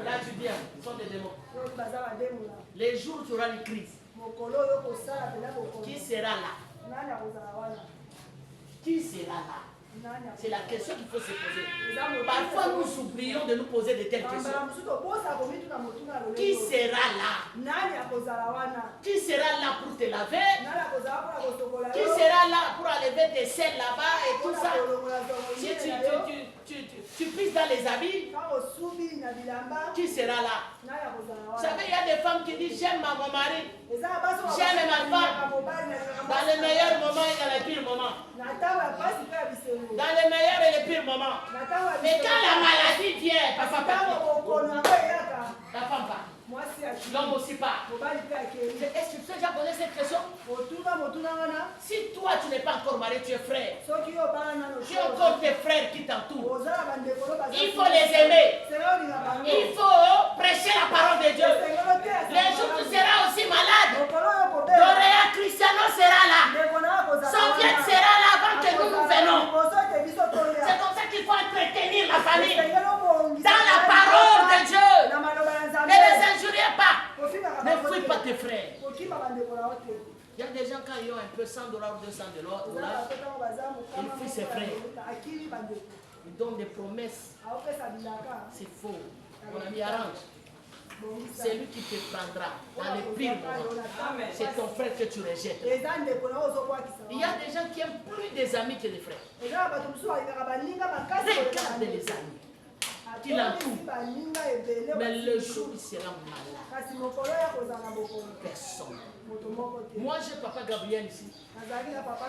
Là tu dis, ce sont des démons. Les jours où tu auras une crise, qui sera là? Qui sera là? C'est la question qu'il faut se poser. Parfois nous oublions de nous poser de telles questions. Qui sera là? Qui sera là pour te laver? Qui sera là pour enlever tes selles là-bas et tout ça? Si tu pisses dans les habits, qui sera là? Vous savez, il y a des femmes qui disent j'aime mon mari, j'aime ma femme. Dans les meilleurs moments et dans les pires moments. Dans les meilleurs et les pires moments. Mais quand la maladie vient, ta femme part. L'homme aussi part. Est-ce que tu as déjà posé cette question? Si toi tu n'es pas encore marié, tu es frère. Tu as encore tes frères qui t'entourent. Il faut les aimer. Il faut prêcher la parole de Dieu. Les jours où tu seras aussi malade, Doréa Cristiano sera là. Son Dieu sera là avant que nous venons. C'est comme ça qu'il faut entretenir la famille dans la parole de Dieu. Ne les injuriez pas. Ne fuis pas tes frères. Il y a des gens quand ils ont un peu $100 ou $200, ils fuient ses frères. Ils donnent des promesses. C'est faux. Mon ami, arrange. C'est lui qui te prendra dans les pires moments. C'est ton frère que tu rejettes. Il y a des gens qui aiment plus des amis que des frères. Regarde les amis qui l'entourent. Mais le jour où il sera malade, personne. Moi, j'ai papa Gabriel ici.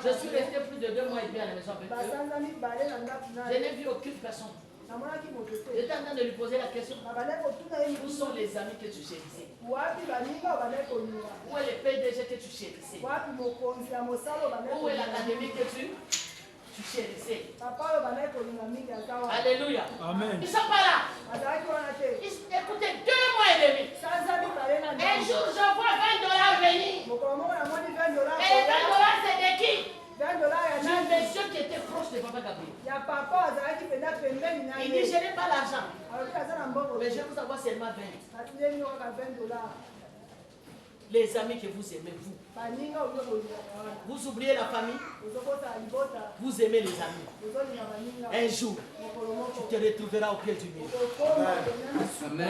Je suis resté plus de 2 mois et demi à la maison avec eux. Je n'ai vu aucune personne. J'étais en train de lui poser la question. Où sont les amis que tu chérissais? Où est le PDG que tu chérissais? Où est l'académie que tu chérissais? Alléluia. Amen. Ils ne sont pas là. Écoutez, 2 mois et demi. Un jour, je vois $20 venir. Et les $20, c'est de qui? Un monsieur qui était proche de papa Gabriel. Il dit, je n'ai pas l'argent, mais je vais vous avoir seulement 20. Les amis que vous aimez, vous oubliez la famille, vous aimez les amis. Un jour, tu te retrouveras au pied du mur.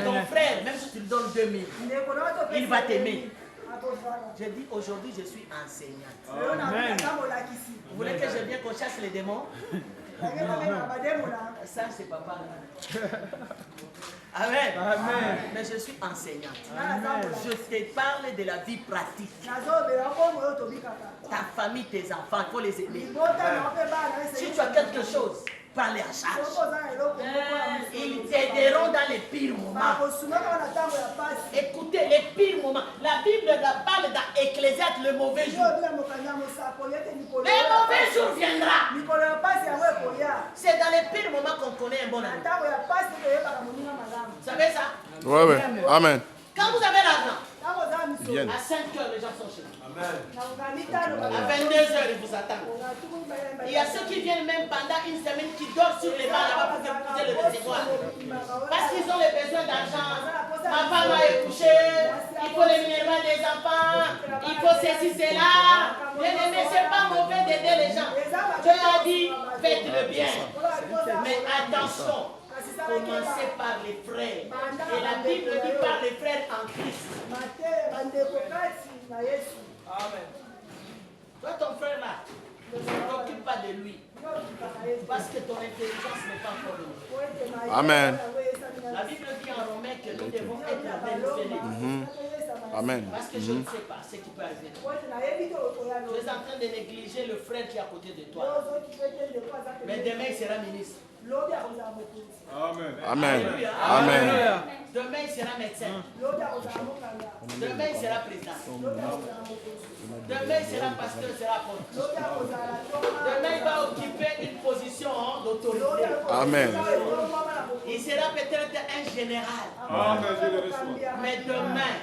Ton frère, même si tu lui donnes 2000, il va t'aimer. Je dis aujourd'hui, je suis enseignante. Amen. Vous voulez que je vienne qu'on chasse les démons? Ça, c'est papa. Amen. Amen. Mais je suis enseignante. Amen. Je te parle de la vie pratique. Ta famille, tes enfants, il faut les aimer. Si tu as quelque chose, parle à charge. Ils t'aideront dans les pires moments. Écoutez, les pires moments. La Bible parle dans Ecclésiaste, le mauvais jour. Le mauvais jour viendra. C'est dans les pires moments qu'on connaît un bon ami. Vous savez ça? Oui, oui. Amen. Quand vous avez l'argent, Bien. à 5 heures, les gens sont chez vous. Amen. À 22 heures, ils vous attendent. Il y a ceux qui viennent même pendant une semaine qui dorment sur les bancs là-bas pour écouter le réservoir. Parce qu'ils ont les besoins d'argent. Ma femme a accouché, il faut les minéraux des enfants, il faut ceci, cela. Bien aimé, c'est pas mauvais d'aider les gens. Dieu a dit, faites-le bien. Mais attention. Commencez par les frères. Et la Bible dit par les frères en Christ. Amen. Toi, ton frère là, ne t'occupe pas de lui. Parce que ton intelligence n'est pas encore venue. Amen. La Bible dit en Romains que nous devons être révélés. Amen. Parce que je ne sais pas ce qui peut arriver. Tu es en train de négliger le frère qui est à côté de toi. Mais demain, il sera ministre. Amen. Amen. Amen. Amen. Demain, il sera médecin. Demain, il sera président. Demain, il sera pasteur, il sera apôtre. Demain, il va occuper une position d'autorité. Amen. Il sera peut-être un général. Amen. Je le reçois. Mais demain,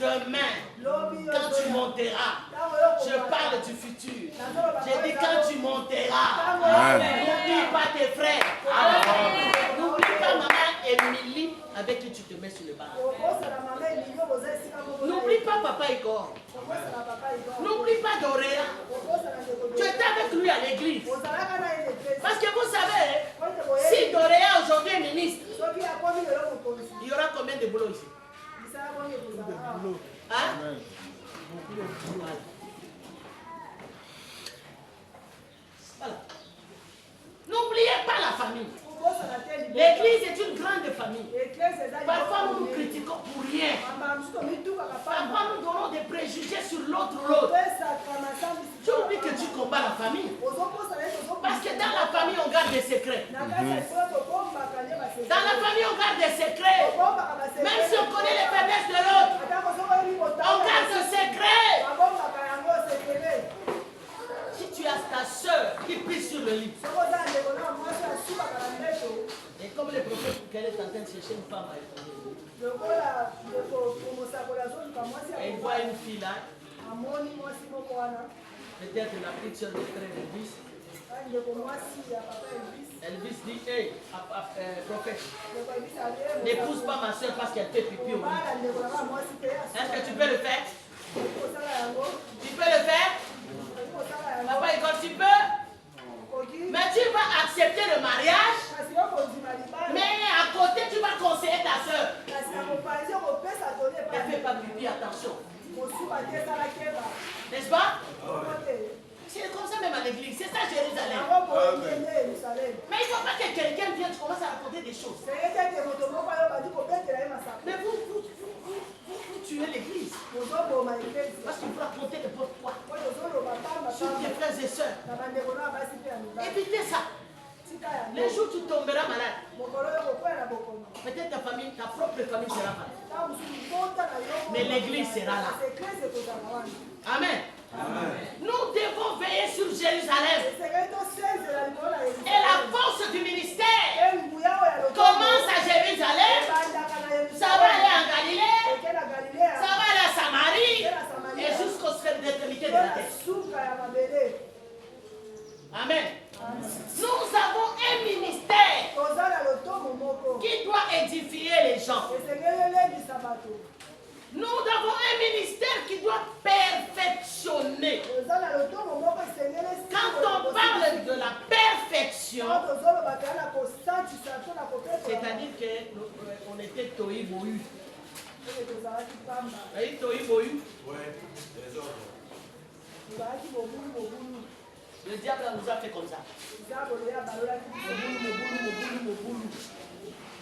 quand tu monteras, je parle du futur. J'ai dit quand tu monteras, n'oublie pas tes frères. N'oublie pas maman Émilie avec qui tu te mets sur le banc. N'oublie pas papa Igor. N'oublie pas Doréa. Tu étais avec lui à l'église. Parce que vous savez, si Doréa aujourd'hui est ministre, il y aura combien de boulot ici? Hein? Voilà. N'oubliez pas la famille. L'église est une grande famille. Parfois nous nous critiquons pour rien. Parfois nous donnons des préjugés sur l'autre. Tu oublies que tu combats la famille. Parce que dans la famille on garde des secrets. Dans la famille on garde des secrets. Même si on connaît les faiblesses de l'autre, on garde ce secret. Si tu as ta soeur qui prie sur le lit, et comme le prophète qu'elle est en train de chercher une femme à épouser, elle voit une fille là, peut-être la petite soeur de frère Elvis. Elvis dit, hey, prophète, n'épouse pas ma soeur parce qu'elle fait pipi au lit. Est-ce que tu peux le faire? Tu peux le faire? Papa, quand tu peux, mais tu vas accepter le mariage, mais à côté tu vas conseiller ta soeur. Ne fais pas pipi, attention. N'est-ce pas? C'est comme ça même à l'église, c'est ça Jérusalem. Mais il ne faut pas que quelqu'un vienne, tu commences à raconter des choses. Mais vous tuez l'église. Parce qu'il faut raconter de votre foi sur tes frères et sœurs. Évitez ça. Les jours où tu tomberas malade, peut-être ta famille, ta propre famille sera malade. Mais l'église sera là. Amen. Amen. Nous devons veiller sur Jérusalem. Et la force du ministère commence à Jérusalem. Ça va aller en Galilée. Ça va aller à Samarie. Et jusqu'aux extrémités de la terre. Amen. Nous avons un ministère qui doit édifier les gens. Nous avons un ministère qui doit perfectionner. Quand on parle de la perfection, c'est-à-dire qu'on était tohu bohu. Le diable nous a fait comme ça.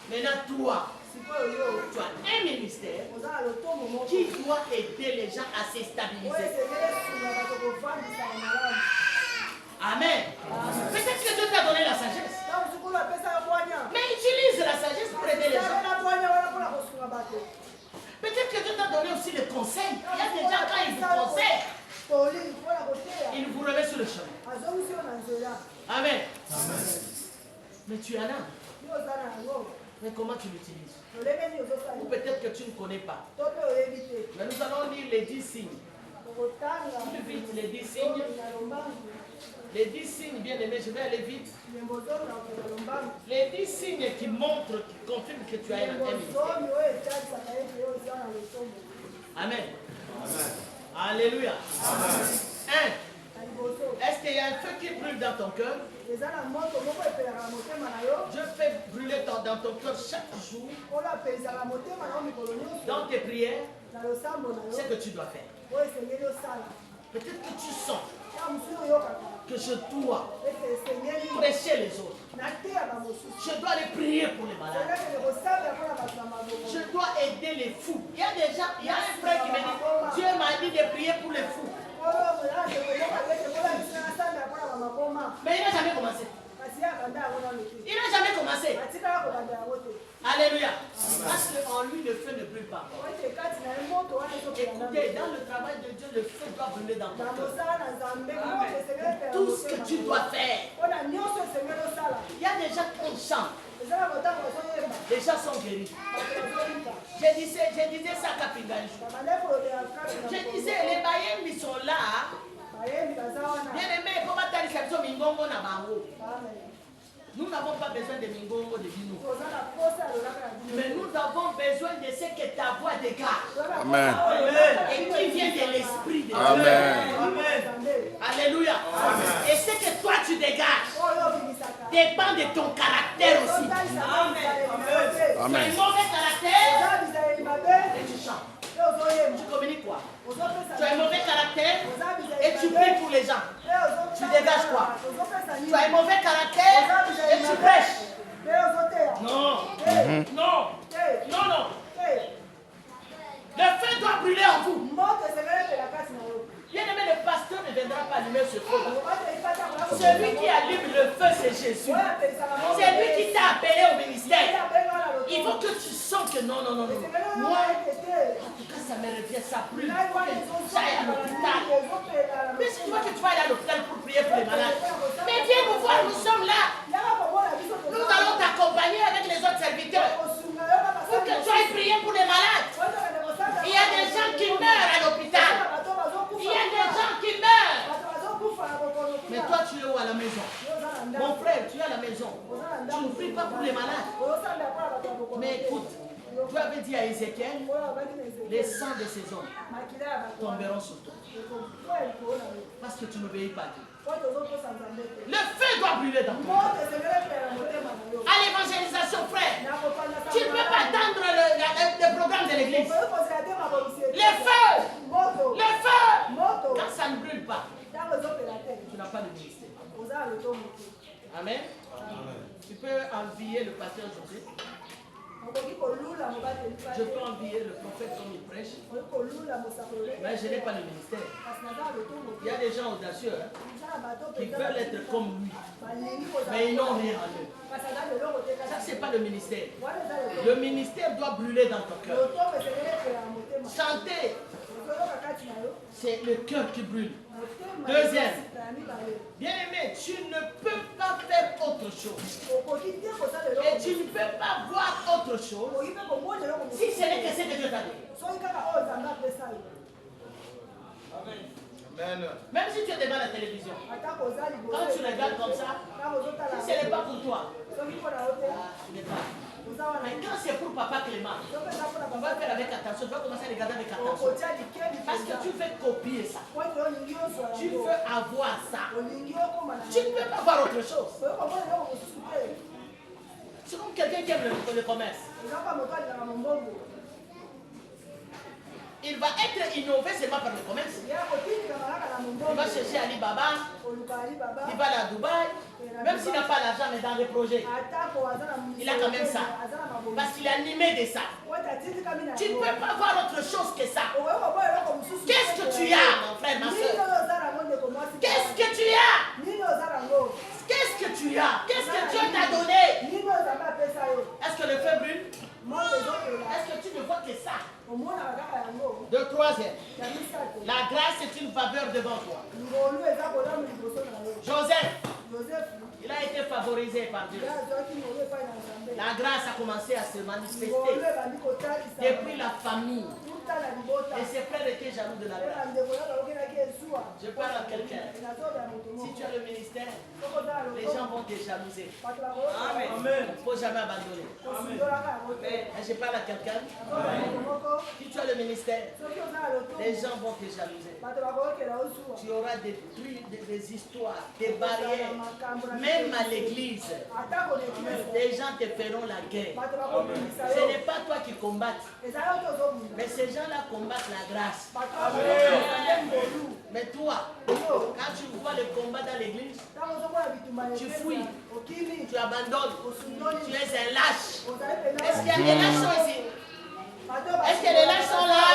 Maintenant, toi, tu as un ministère qui doit aider les gens à se stabiliser. Amen. Peut-être que Dieu t'a donné la sagesse. Mais utilise la sagesse pour aider les gens. Peut-être que Dieu t'a donné aussi le conseil. Il y a des gens quand ils vous conseillent, il vous remet sur le chemin. Amen. Mais tu en as. Mais comment tu l'utilises? Ou peut-être que tu ne connais pas. Mais nous allons lire les 10 signes. Plus vite, les 10 signes. Les 10 signes, bien aimés, je vais aller vite. Les 10 signes qui montrent, qui confirment que tu as un ministère. Amen. Alléluia. 1. Est-ce qu'il y a un feu qui brûle dans ton cœur? Dieu fait brûler dans ton cœur chaque jour. Dans tes prières, c'est ce que tu dois faire. Peut-être que tu sens que je dois prêcher les autres. Je dois aller prier pour les malades. Je dois aider les fous. Il y a des gens, il y a un frère qui me dit, Dieu m'a dit de prier pour les fous. Mais il n'a jamais commencé. Il n'a jamais commencé. Alléluia. Parce qu'en lui, le feu ne brûle pas. Écoutez, dans le travail de Dieu, le feu doit brûler dans ton cœur. Tout ce que tu dois faire. Il y a des gens qui chantent. Les gens sont guéris. Je disais ça à Kapinganj. Je disais, les Bayem, ils sont là. Bien aimé, comment t'as dit ça? Nous n'avons pas besoin de Mingongo de Binou. Mais nous avons besoin de ce que ta voix dégage. Amen. Et qui vient de l'Esprit de Dieu. Amen. Alléluia. Et ce que toi tu dégages dépend de ton caractère aussi. Tu as un mauvais caractère et tu chantes. Tu communiques quoi? Tu as un mauvais caractère et tu pries pour les gens. Tu dégages quoi? Tu as un mauvais caractère et tu prêches. Non. Non. Non, non. Le feu doit brûler en vous. Bien aimé, le pasteur ne viendra pas allumer ce feu. Celui qui allume le feu, c'est Jésus. C'est lui qui t'a appelé au ministère. Il faut que tu sens que non, non, non, non. Moi, en tout cas, ça me revient, ça brûle. J'aille à l'hôpital. Mais si tu vois que tu vas aller à l'hôpital pour prier pour les malades. Mais viens nous voir, nous sommes là. Nous allons t'accompagner avec les autres serviteurs. Pour que tu ailles prier pour les malades. Il y a des gens qui meurent à l'hôpital. Il y a des gens qui meurent. Mais toi, tu es où à la maison? Mon frère, tu es à la maison. Tu ne pries pas pour les malades. Mais écoute, Dieu avait dit à Ézéchiel, les sangs de ces hommes tomberont sur toi. Parce que tu n'obéis pas à Dieu. Le feu doit brûler dans ton cœur. À l'évangélisation, frère, tu ne peux pas attendre le programme de l'église. Le feu, quand ça ne brûle pas, tu n'as pas de ministère. Amen. Tu peux envier le pasteur José. Je peux envier le prophète comme il prêche. Mais je n'ai pas le ministère. Il y a des gens audacieux qui veulent être comme lui. Mais ils n'ont rien en eux. Ça, ce n'est pas le ministère. Le ministère doit brûler dans ton cœur. Chanter, c'est le cœur qui brûle. Deuxième, bien aimé, tu ne peux pas faire autre chose. Et tu ne peux pas voir autre chose si ce n'est que ce que Dieu t'a dit. Même si tu es devant la télévision, quand tu regardes comme ça, si ce n'est pas pour toi, tu n'es pas. Mais quand c'est pour Papa Clément, on va faire avec attention, tu vas commencer à regarder avec attention. Parce que tu veux copier ça. Tu veux avoir ça. Tu ne peux pas voir autre chose. C'est comme quelqu'un qui aime le commerce. il va être innové seulement par le commerce. Il va chercher Alibaba, il va aller à Dubaï, même s'il n'a pas l'argent, mais dans les projets. Il a quand même ça. Parce qu'il est animé de ça. Tu ne peux pas voir autre chose que ça. Qu'est-ce que tu as, mon frère, ma soeur? Qu'est-ce que tu as? Qu'est-ce que tu as? Qu'est-ce que Dieu t'a donné? Est-ce que le feu brûle? Est-ce que tu ne vois que ça? De troisième. La grâce est une faveur devant toi. Joseph, il a été favorisé par Dieu. La grâce a commencé à se manifester depuis la famille. Et ses frères étaient jaloux de la grâce. Je parle à quelqu'un. Si tu as le ministère, les gens vont te jalouser. Amen. Il ne faut jamais abandonner. Et je parle à quelqu'un. Si tu as le ministère, les gens vont te jalouser. Tu auras des histoires, des barrières. Même à l'église, les gens te feront la guerre. Ce n'est pas toi qui combattes, mais ces gens-là combattent la grâce. Mais toi, quand tu vois le combat dans l'église, tu fuis, tu abandonnes, tu es un lâche. Est-ce qu'il y a des lâches ici? Est-ce que les lâches sont là?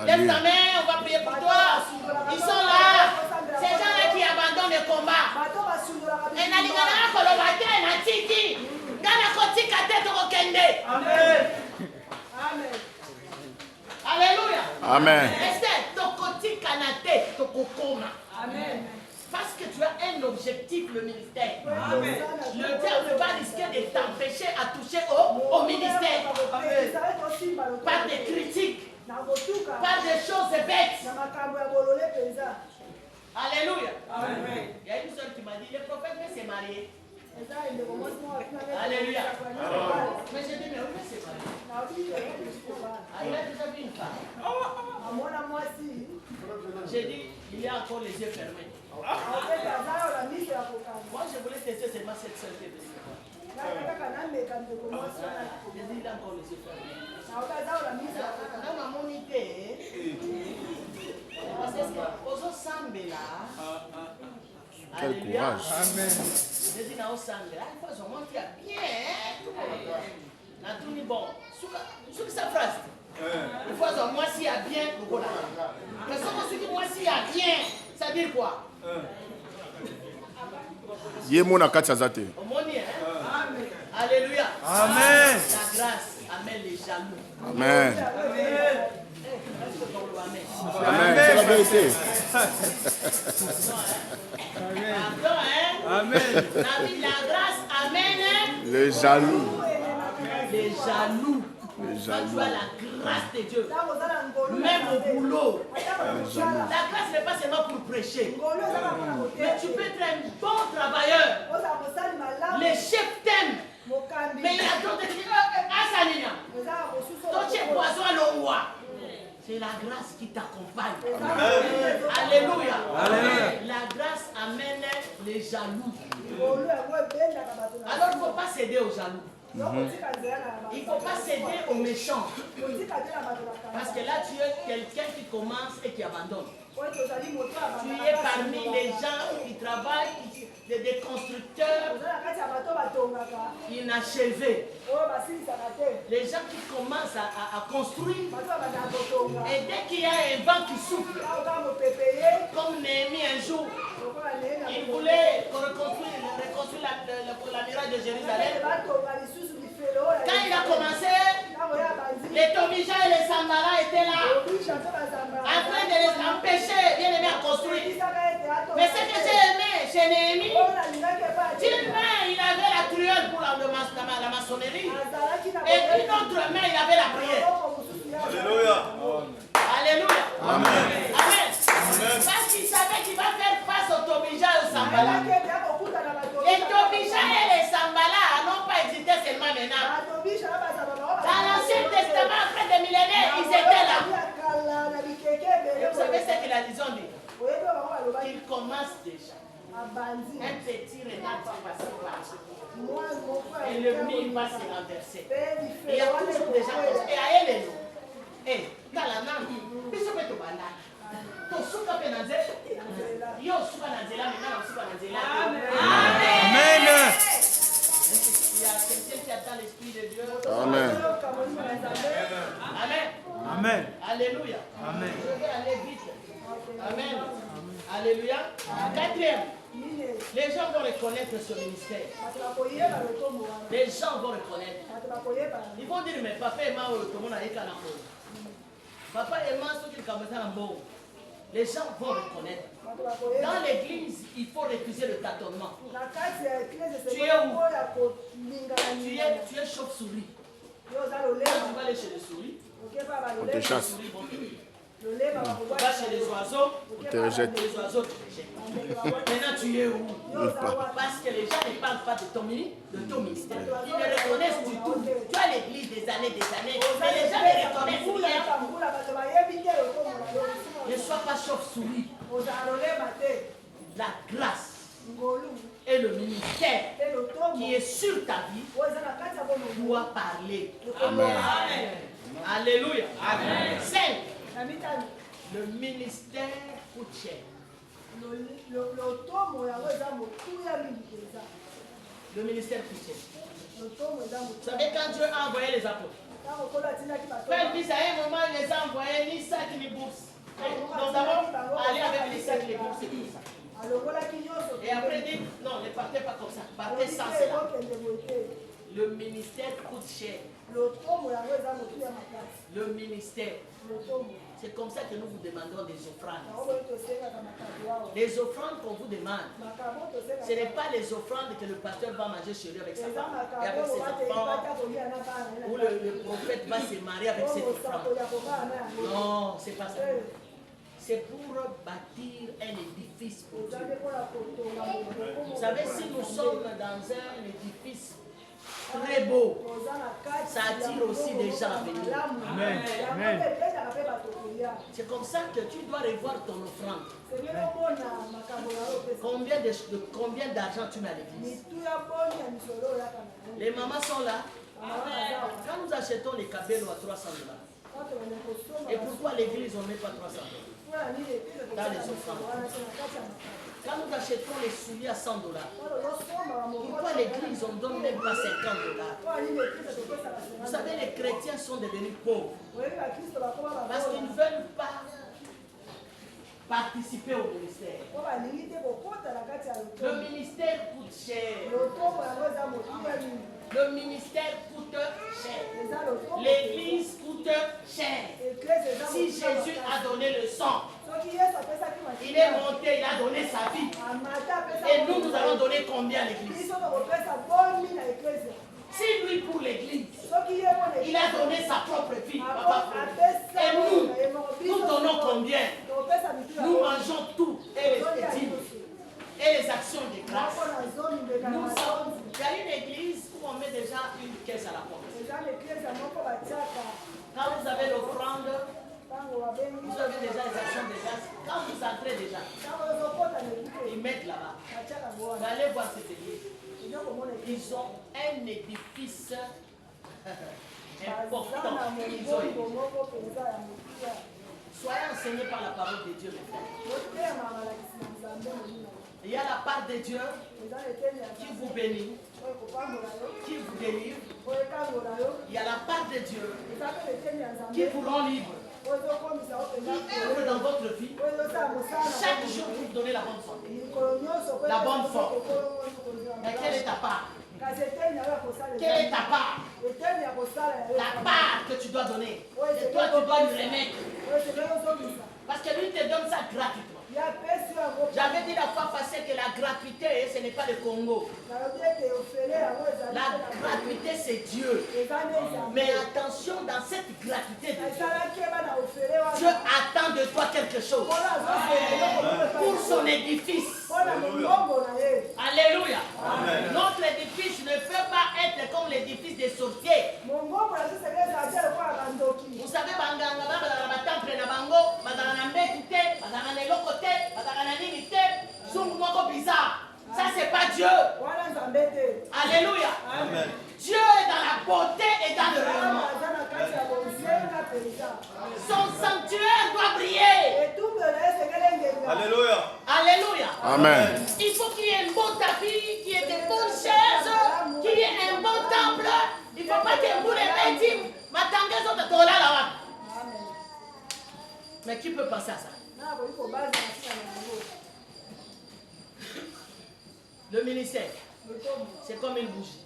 Lève ta main, on va prier pour toi. Ils sont là. Ces gens-là qui abandonnent le combat. Amen. Alléluia. Amen. Amen. Parce que tu as un objectif, le ministère. Amen. Le diable ne va risquer de t'empêcher à toucher au ministère. Amen. Par des critiques, par des choses bêtes. Alléluia. Amen. Il y a une soeur qui m'a dit, le prophète veut se marier. Alléluia. Mais j'ai dit, mais où veut se marier? Il a déjà vu une femme. J'ai dit, il y a encore les yeux fermés. Moi, je voulais tester seulement cette soeur qui est venue. J'ai dit, il a encore les yeux fermés. Dans ma monité, parce que aux ensembles là. Quel courage. Amen. J'ai dit, dans ensemble là, il faut vraiment qu'il y a bien. La tournée bon. Sur sa phrase. Il faut que moi s'il y a bien, nous là. Mais ce que moi s'il y a bien, ça veut dire quoi? Yemona katsazate. Alléluia. Amen. La grâce amène les jaloux. Amen. Amen. Amen. C'est la vérité. Pardon, hein? Amen. La grâce amène les jaloux. Les jaloux. Les Quand jaloux. tu as la grâce de Dieu, même au boulot, la grâce n'est pas seulement pour prêcher, mais tu peux être un bon travailleur. Les chefs t'aiment, mais il y a d'autres qui disent Assanina, toi tu es poison à l'eau. C'est la grâce qui t'accompagne. Alléluia. La grâce amène les jaloux. Alors il ne faut pas céder aux jaloux. Il ne faut pas céder aux méchants. Parce que là, tu es quelqu'un qui commence et qui abandonne. Tu es parmi les gens qui travaillent, des constructeurs inachevés. Les gens qui commencent à construire. Et dès qu'il y a un vent qui souffle, comme Néhémie un jour, il voulait reconstruire la muraille de Jérusalem. Quand il a commencé, les Tobija et les Sambala étaient là, en train de les empêcher, bien aimé, à construire. Mais ce que j'ai aimé chez Néhémie, il avait la truelle pour la maçonnerie, et une autre main, il avait la prière. Alléluia. Alléluia. Amen. Parce qu'il savait qu'il va faire face aux Tobija et aux Sambala. Les Tobija et les Sambala n'ont pas existé seulement maintenant. Dans l'Ancien Testament, après des millénaires, ils étaient là. Et vous savez ce que la vision dit? Ils commencent déjà. Un petit renard va passer par et le mur va se renverser. Il y a toujours des gens comme ça. Et à elle, tala nani biso pe to banda to suka pe na nzela yo suka na nzela mais na suka na nzela Amen. il y a quelqu'un qui attend l'esprit de Dieu. Amen. Amen. Amen. Alléluia. Amen. Je vais aller vite. Amen. Alléluia. Quatrième. Les gens vont reconnaître ce ministère. Les gens vont reconnaître. Ils vont dire, mais papa et maman, tout le monde a été à la peau. Papa et maman, ceux qui sont en beau. Les gens vont reconnaître. Dans l'église, il faut refuser le tâtonnement. Tu es où? Tu es chauve-souris. Quand tu vas aller chez les souris, On te chasse. tu vas chez les oiseaux, On te rejette. les oiseaux te rejettent. Maintenant, tu es où? Parce que les gens ne parlent pas de ton ministère. Ils ne reconnaissent du tout. Tu as l'église des années, mais les gens ne reconnaissent rien. Ne sois pas chauve-souris. La grâce et le ministère qui est sur ta vie doit parler. Amen. Alléluia. Amen. 5. Le ministère coûte cher. Le ministère coûte cher. Vous savez, quand Dieu a envoyé les apôtres, quand il dit à un moment, il les a envoyés ni sac ni bourse. Nous avons allé avec les sacs et les bourses et tout ça. Et après, il dit, non, ne partez pas comme ça, partez sans cela. Le ministère coûte cher. Le ministère. C'est comme ça que nous vous demandons des offrandes. Les offrandes qu'on vous demande, ce n'est pas les offrandes que le pasteur va manger chez lui avec sa femme et avec ses enfants, ou le prophète va se marier avec ses offrandes. Non, c'est pas ça. C'est pour bâtir un édifice pour Dieu. Vous savez, si nous sommes dans un édifice très beau, ça attire aussi des gens à venir. Amen. Amen. C'est comme ça que tu dois revoir ton offrande. Combien d'argent tu mets à l'église? Les mamans sont là. Quand nous achetons les cabellos à 300 $, et pourquoi l'église on ne met pas 300 $? Dans les offrandes. Quand nous achetons les souliers à 100 $, pourquoi l'église on ne donne même pas 50 $? Vous savez, les chrétiens sont devenus pauvres parce qu'ils ne veulent pas participer au ministère. Le ministère coûte cher. Le ministère coûte cher. L'église coûte cher. Si Jésus a donné le sang, il est monté, il a donné sa vie. Et nous allons donner combien à l'église? Si lui pour l'église, il a donné sa propre vie, et nous donnons combien? Nous mangeons tout, et les dîmes, et les actions de grâce. Il y a une église où on met déjà une caisse à la porte. Quand vous avez l'offrande, vous avez déjà les actions de grâce. Quand vous entrez déjà, ils mettent là-bas. Vous allez voir cette église. Ils ont un édifice important. Soyez enseignés par la parole de Dieu, mes frères. Il y a la part de Dieu qui vous bénit, qui vous délivre. Il y a la part de Dieu qui vous rend libre, qui œuvre dans votre vie. Chaque jour, vous donnez la bonne santé, la bonne forme. Mais quelle est ta part? Quelle est ta part? La part que tu dois donner. Et toi, tu dois lui remettre. Parce que lui te donne ça gratuitement. J'avais dit la fois passée que la gratuité, ce n'est pas le Congo. La gratuité, c'est Dieu. Mais attention, dans cette gratuité, Dieu attend de toi quelque chose pour son édifice. Alléluia. Notre édifice ne peut pas être comme l'édifice des sorciers. Vous savez, ça c'est pas Dieu. Alléluia. Amen. Dieu est dans la beauté et dans le rayonnement. Son Amen. Il faut qu'il y ait un bon tapis, qu'il y ait des bonnes chaises, qu'il y ait un bon temple. Il ne faut pas que vous les mettez, là. Mais qui peut penser à ça? Le ministère, c'est comme une bougie.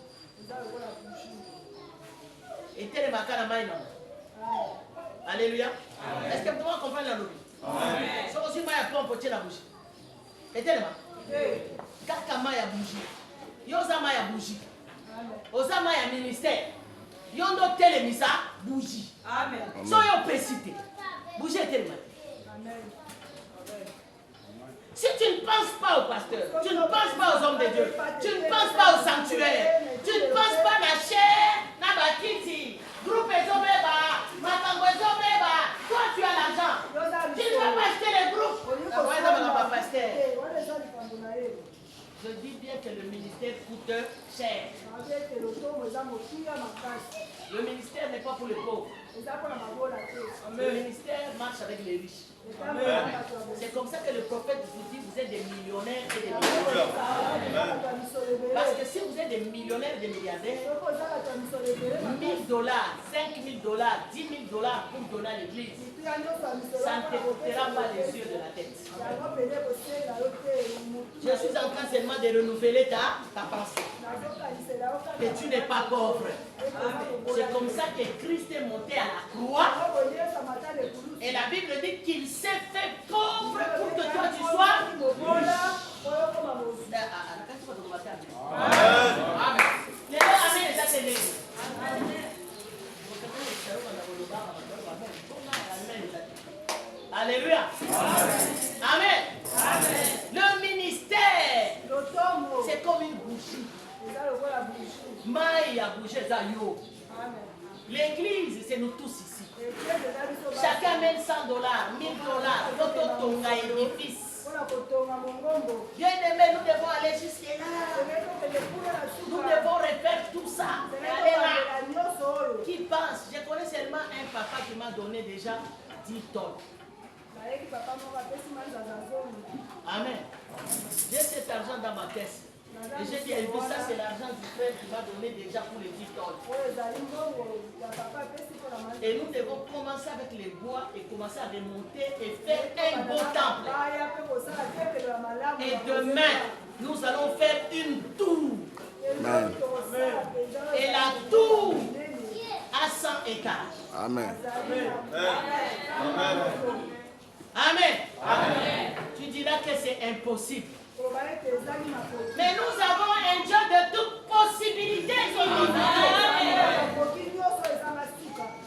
Et tel Alléluia. Est-ce que vous pouvez comprendre la logique? C'est aussi moi qui pompe la bougie. Et tel Kakama ya bougie. Yozama ya bougie. Ozama ya ministère. Yondo telemisa bougie. Amen. Soyo pesité. Bougie tellement. Amen. Si tu ne penses pas au pasteur, tu ne penses pas aux hommes de Dieu, tu ne penses pas au sanctuaire, tu ne penses pas à la chair, Nabakiti, groupe Ezobeba, Matango Ezobeba, toi tu as l'argent. Tu ne vas pas acheter les groupes. Je dis bien que le ministère coûte cher. Le ministère n'est pas pour les pauvres. Le ministère marche avec les riches. C'est comme ça que le prophète vous dit, vous êtes des millionnaires et des milliardaires. Parce que si vous êtes des millionnaires et des milliardaires, $1000, $5000, $10 000 pour donner à l'église, ça ne te coûtera pas les yeux de la tête. Je suis en train seulement de renouveler ta pensée. Et tu n'es pas pauvre. C'est comme ça que Christ est monté à la croix. Et la Bible dit qu'il s'est fait pauvre pour que toi tu sois riche. Alléluia. Amen. Le ministère, c'est comme une bougie. Maïa bougie zayo. L'église, c'est nous tous ici. Chacun mène $100, $1000, Lototonga édifice. Bien aimé, nous devons aller jusque là. Nous devons refaire tout ça. Aller là. Qui pense? Je connais seulement un papa qui m'a donné déjà 10 tonnes. Amen. J'ai cet argent dans ma caisse. Et j'ai dit, Elvis, ça c'est l'argent du frère qui m'a donné déjà pour les 10 tonnes. Et nous devons commencer avec les bois et commencer à remonter et faire un beau temple. Et demain, nous allons faire une tour. Amen. Et la tour à 100 étages. Amen. Amen. Amen. Tu diras que c'est impossible. Mais nous avons un Dieu de toute possibilité.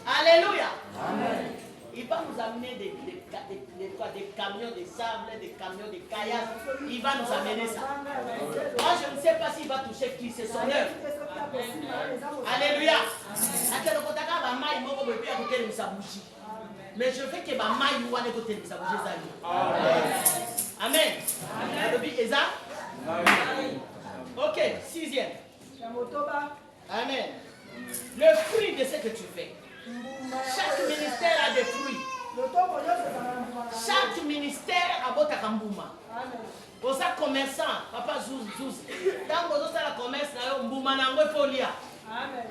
Alléluia. Amen. Il va nous amener des camions de sable, des camions de caillasse. Il va nous amener ça. Moi, je ne sais pas s'il va toucher qui, c'est son œuvre. Alléluia. Mais je veux que ma maille soit à côté de sa bouche. Amen. Amen. Ok, 6e. Amen. Le fruit de ce que tu fais. Chaque ministère a des fruits. Chaque ministère a votre kambouma. Pour ça, commerçant, papa Zouz. Dans le commerce, mbouma nango folia. Amen.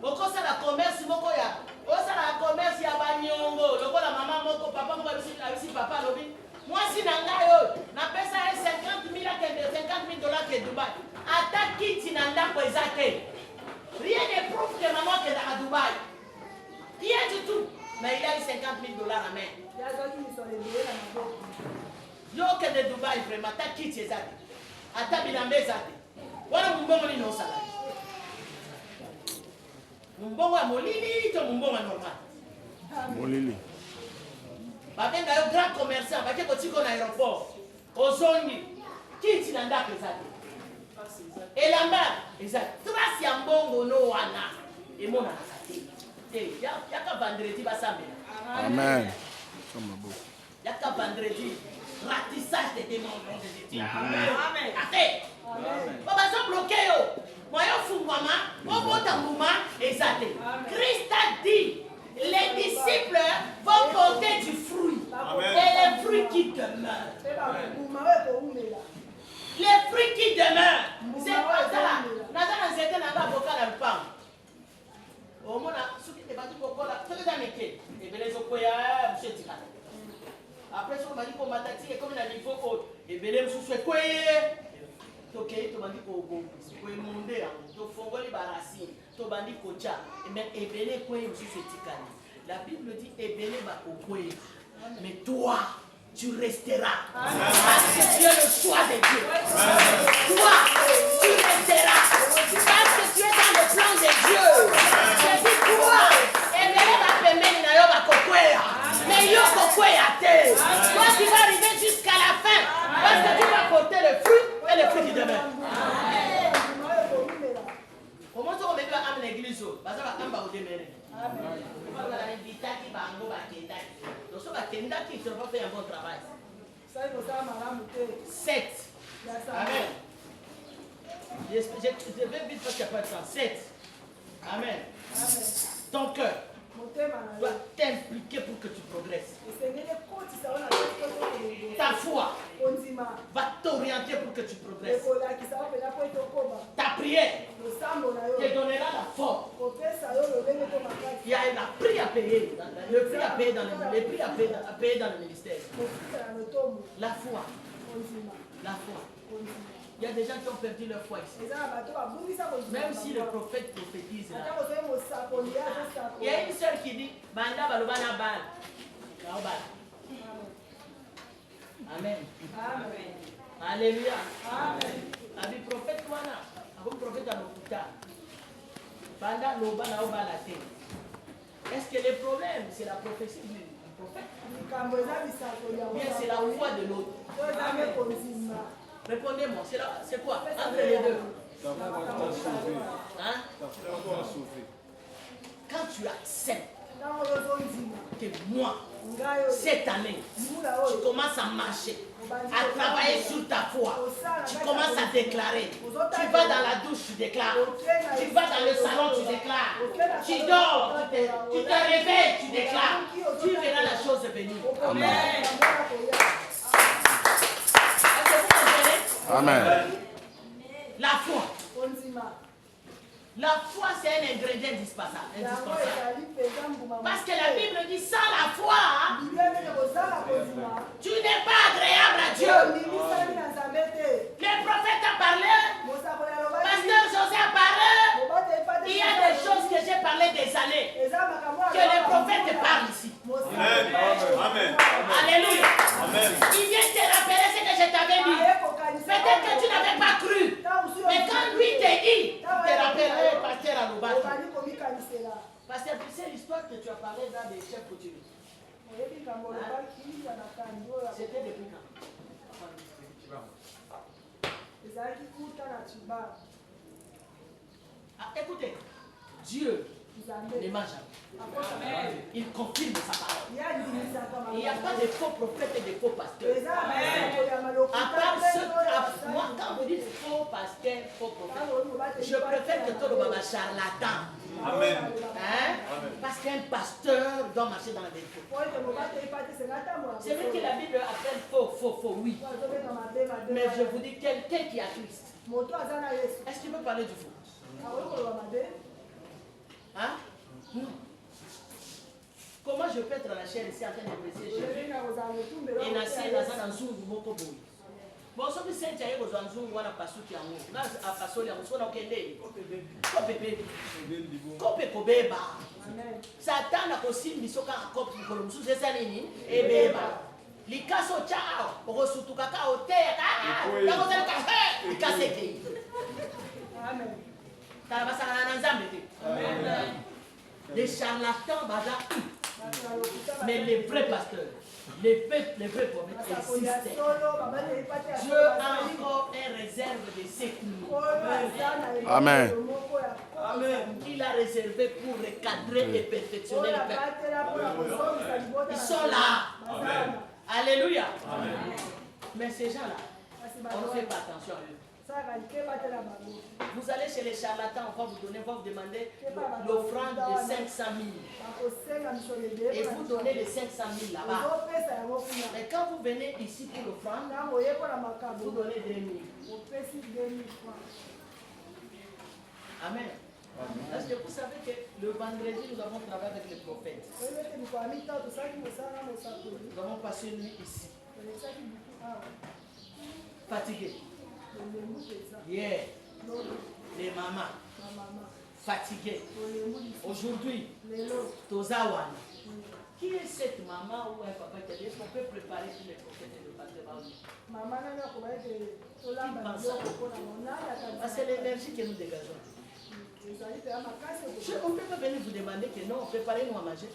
Pourquoi ça la commerce, moko ya? Ça la commerce ya banyongo. Loko la maman moko, papa moko ici papa lobi. Moi si nangayo, na pesa 50 000 $50,000 que Dubaï. Ata kiti nanda ko ezake. Rien ne prouve que maman est à Dubaï. Rien du tout. Mais il a eu $50,000 à main. Yo que de Dubaï vraiment, ta kiti ezake. Ata bilambe ezake. Wana mbongo ni no sala. Mbongo ya molili to mbongo normal. Molili. Babenga yo grand commerçant, bake kotiko na aéroport. Ozongi. Kiti na ndako ezake. Elamba ezake. Trace ya mbongo no wana. Emona nakate. Yaka vendredi basambela. Amen. Yaka vendredi. Ratissage des démons. Amen. Ate. Baba zo bloqué yo. Moyo fungwama, obota mouma ezate. Christ a dit, les disciples vont porter du fruit. Amen. Et les fruits qui demeurent. qui demeure. C'est pas ça. Dans certains avocats dans le pan. Au moins, ceux qui ne battent pas là, c'est déjà métier. Et bien les autres, monsieur Tika. Après, on m'a dit qu'on m'a dit comme un niveau haut. Et bien les autres, quoi? Ok, tu m'as dit qu'on va monter, tu vas les barracines, tu vas dire qu'on tcha. Et bien, et bien les quoi, monsieur Tika. La Bible dit, et bien les bakokwe. Mais toi, tu resteras. Parce que tu es le choix de Dieu. Toi, tu resteras. Parce que tu es dans le plan de Dieu. Je dis toi, et bien les bakokwe, mais yo kokwe à terre. Toi, tu vas arriver jusqu'à la fin. Parce que tu vas porter le fruit et le fruit qui demeure. Comment tu vas mettre à l'église? Parce que tu vas au démêler. Donc, ça va qui ne va faire un bon travail. 7. Amen. Je vais vite parce qu'il n'y a pas de temps. 7. Amen. Ton cœur doit t'impliquer pour que tu progresses. Ta foi va t'orienter pour que tu progresses. Ta prière te donnera la force. Il y a un prix à payer. Le prix à payer dans le ministère. La foi. La foi. Il y a des gens qui ont perdu leur foi ici. Même si le prophète prophétise là. Il y a une sœur qui dit Banda balobana bal. Amen. Alléluia. Amen. Prophète wana. Comme prophète à l'hôpital. Banda lobana obala te. Est-ce que le problème c'est la prophétie du prophète? Bien c'est la foi de l'autre. Répondez-moi, c'est quoi? Entre les deux. Hein? Quand tu acceptes que moi, cette année, tu commences à marcher, à travailler sur ta foi, tu commences à déclarer. Tu vas dans la douche, tu déclares. Tu vas dans le salon, tu déclares. Tu dors, tu te réveilles, tu déclares. Tu verras la chose venir. Amen. Amen. La foi. La foi, c'est un ingrédient indispensable. Parce que la Bible dit sans la foi, tu n'es pas agréable à Dieu. Le prophète a parlé, pasteur José a parlé. Il y a des choses que j'ai parlé des années que le prophète parle ici. Amen. Alléluia. Amen. Il vient te rappeler ce que je t'avais dit. Peut-être que tu n'avais pas cru. Mais quand lui t'a dit, tu te rappellerais, pasteur Aloubaki. Pasteur, tu sais l'histoire que tu as parlé dans des chefs coutumiers. C'était depuis quand? Ah, écoutez, Dieu ne mange jamais. Il confirme sa parole. Il n'y a pas de faux prophètes et de faux pasteurs. À part ceux, moi, quand vous dites faux pasteur, faux prophète, je préfère que tout le monde soit charlatan. Amen. Hein? Parce qu'un pasteur doit marcher dans la vérité. C'est vrai que la Bible appelle faux, oui. Mais je vous dis, quelqu'un qui a Christ, est-ce qu'il peut parler du faux? Hein? Comment je peux être dans la chair ici en train de prêcher Jésus et nasser dans un nzungu moko boy? Bon, soki senti aye kozwa nzungu wana pasuki yango na apasoli yango sona okende kope kobeba Satan akosimbiso kaka kope mikolo mosusu eza nini ebeba likaso chao okosutuka ka oteya nakozalaka likasa ekei tala basangana na nzambe te. Les charlatans baza, mais les vrais pasteurs, les vrais prophètes existent. Dieu a encore une réserve de secours. Amen. Il a réservé pour recadrer et perfectionner le peuple. Ils sont là. Alléluia. Mais ces gens-là, on ne fait pas attention à eux. Vous allez chez les charlatans, on va vous donner, on va vous demander l'offrande de 500 000. Et vous donnez les 500 000 là-bas. Mais quand vous venez ici pour l'offrande, vous donnez 2 000. Amen. Parce que vous savez que le vendredi, nous avons travaillé avec les prophètes. Nous avons passé une nuit ici. Fatigués. Hier, les mamans. Fatiguées. Aujourd'hui, Tozawan. Qui est cette maman ou un papa qui a dit qu'on peut préparer tous les prophètes et le pasteur? C'est l'énergie que nous dégageons. On ne peut pas venir vous demander que non, préparez-nous à manger.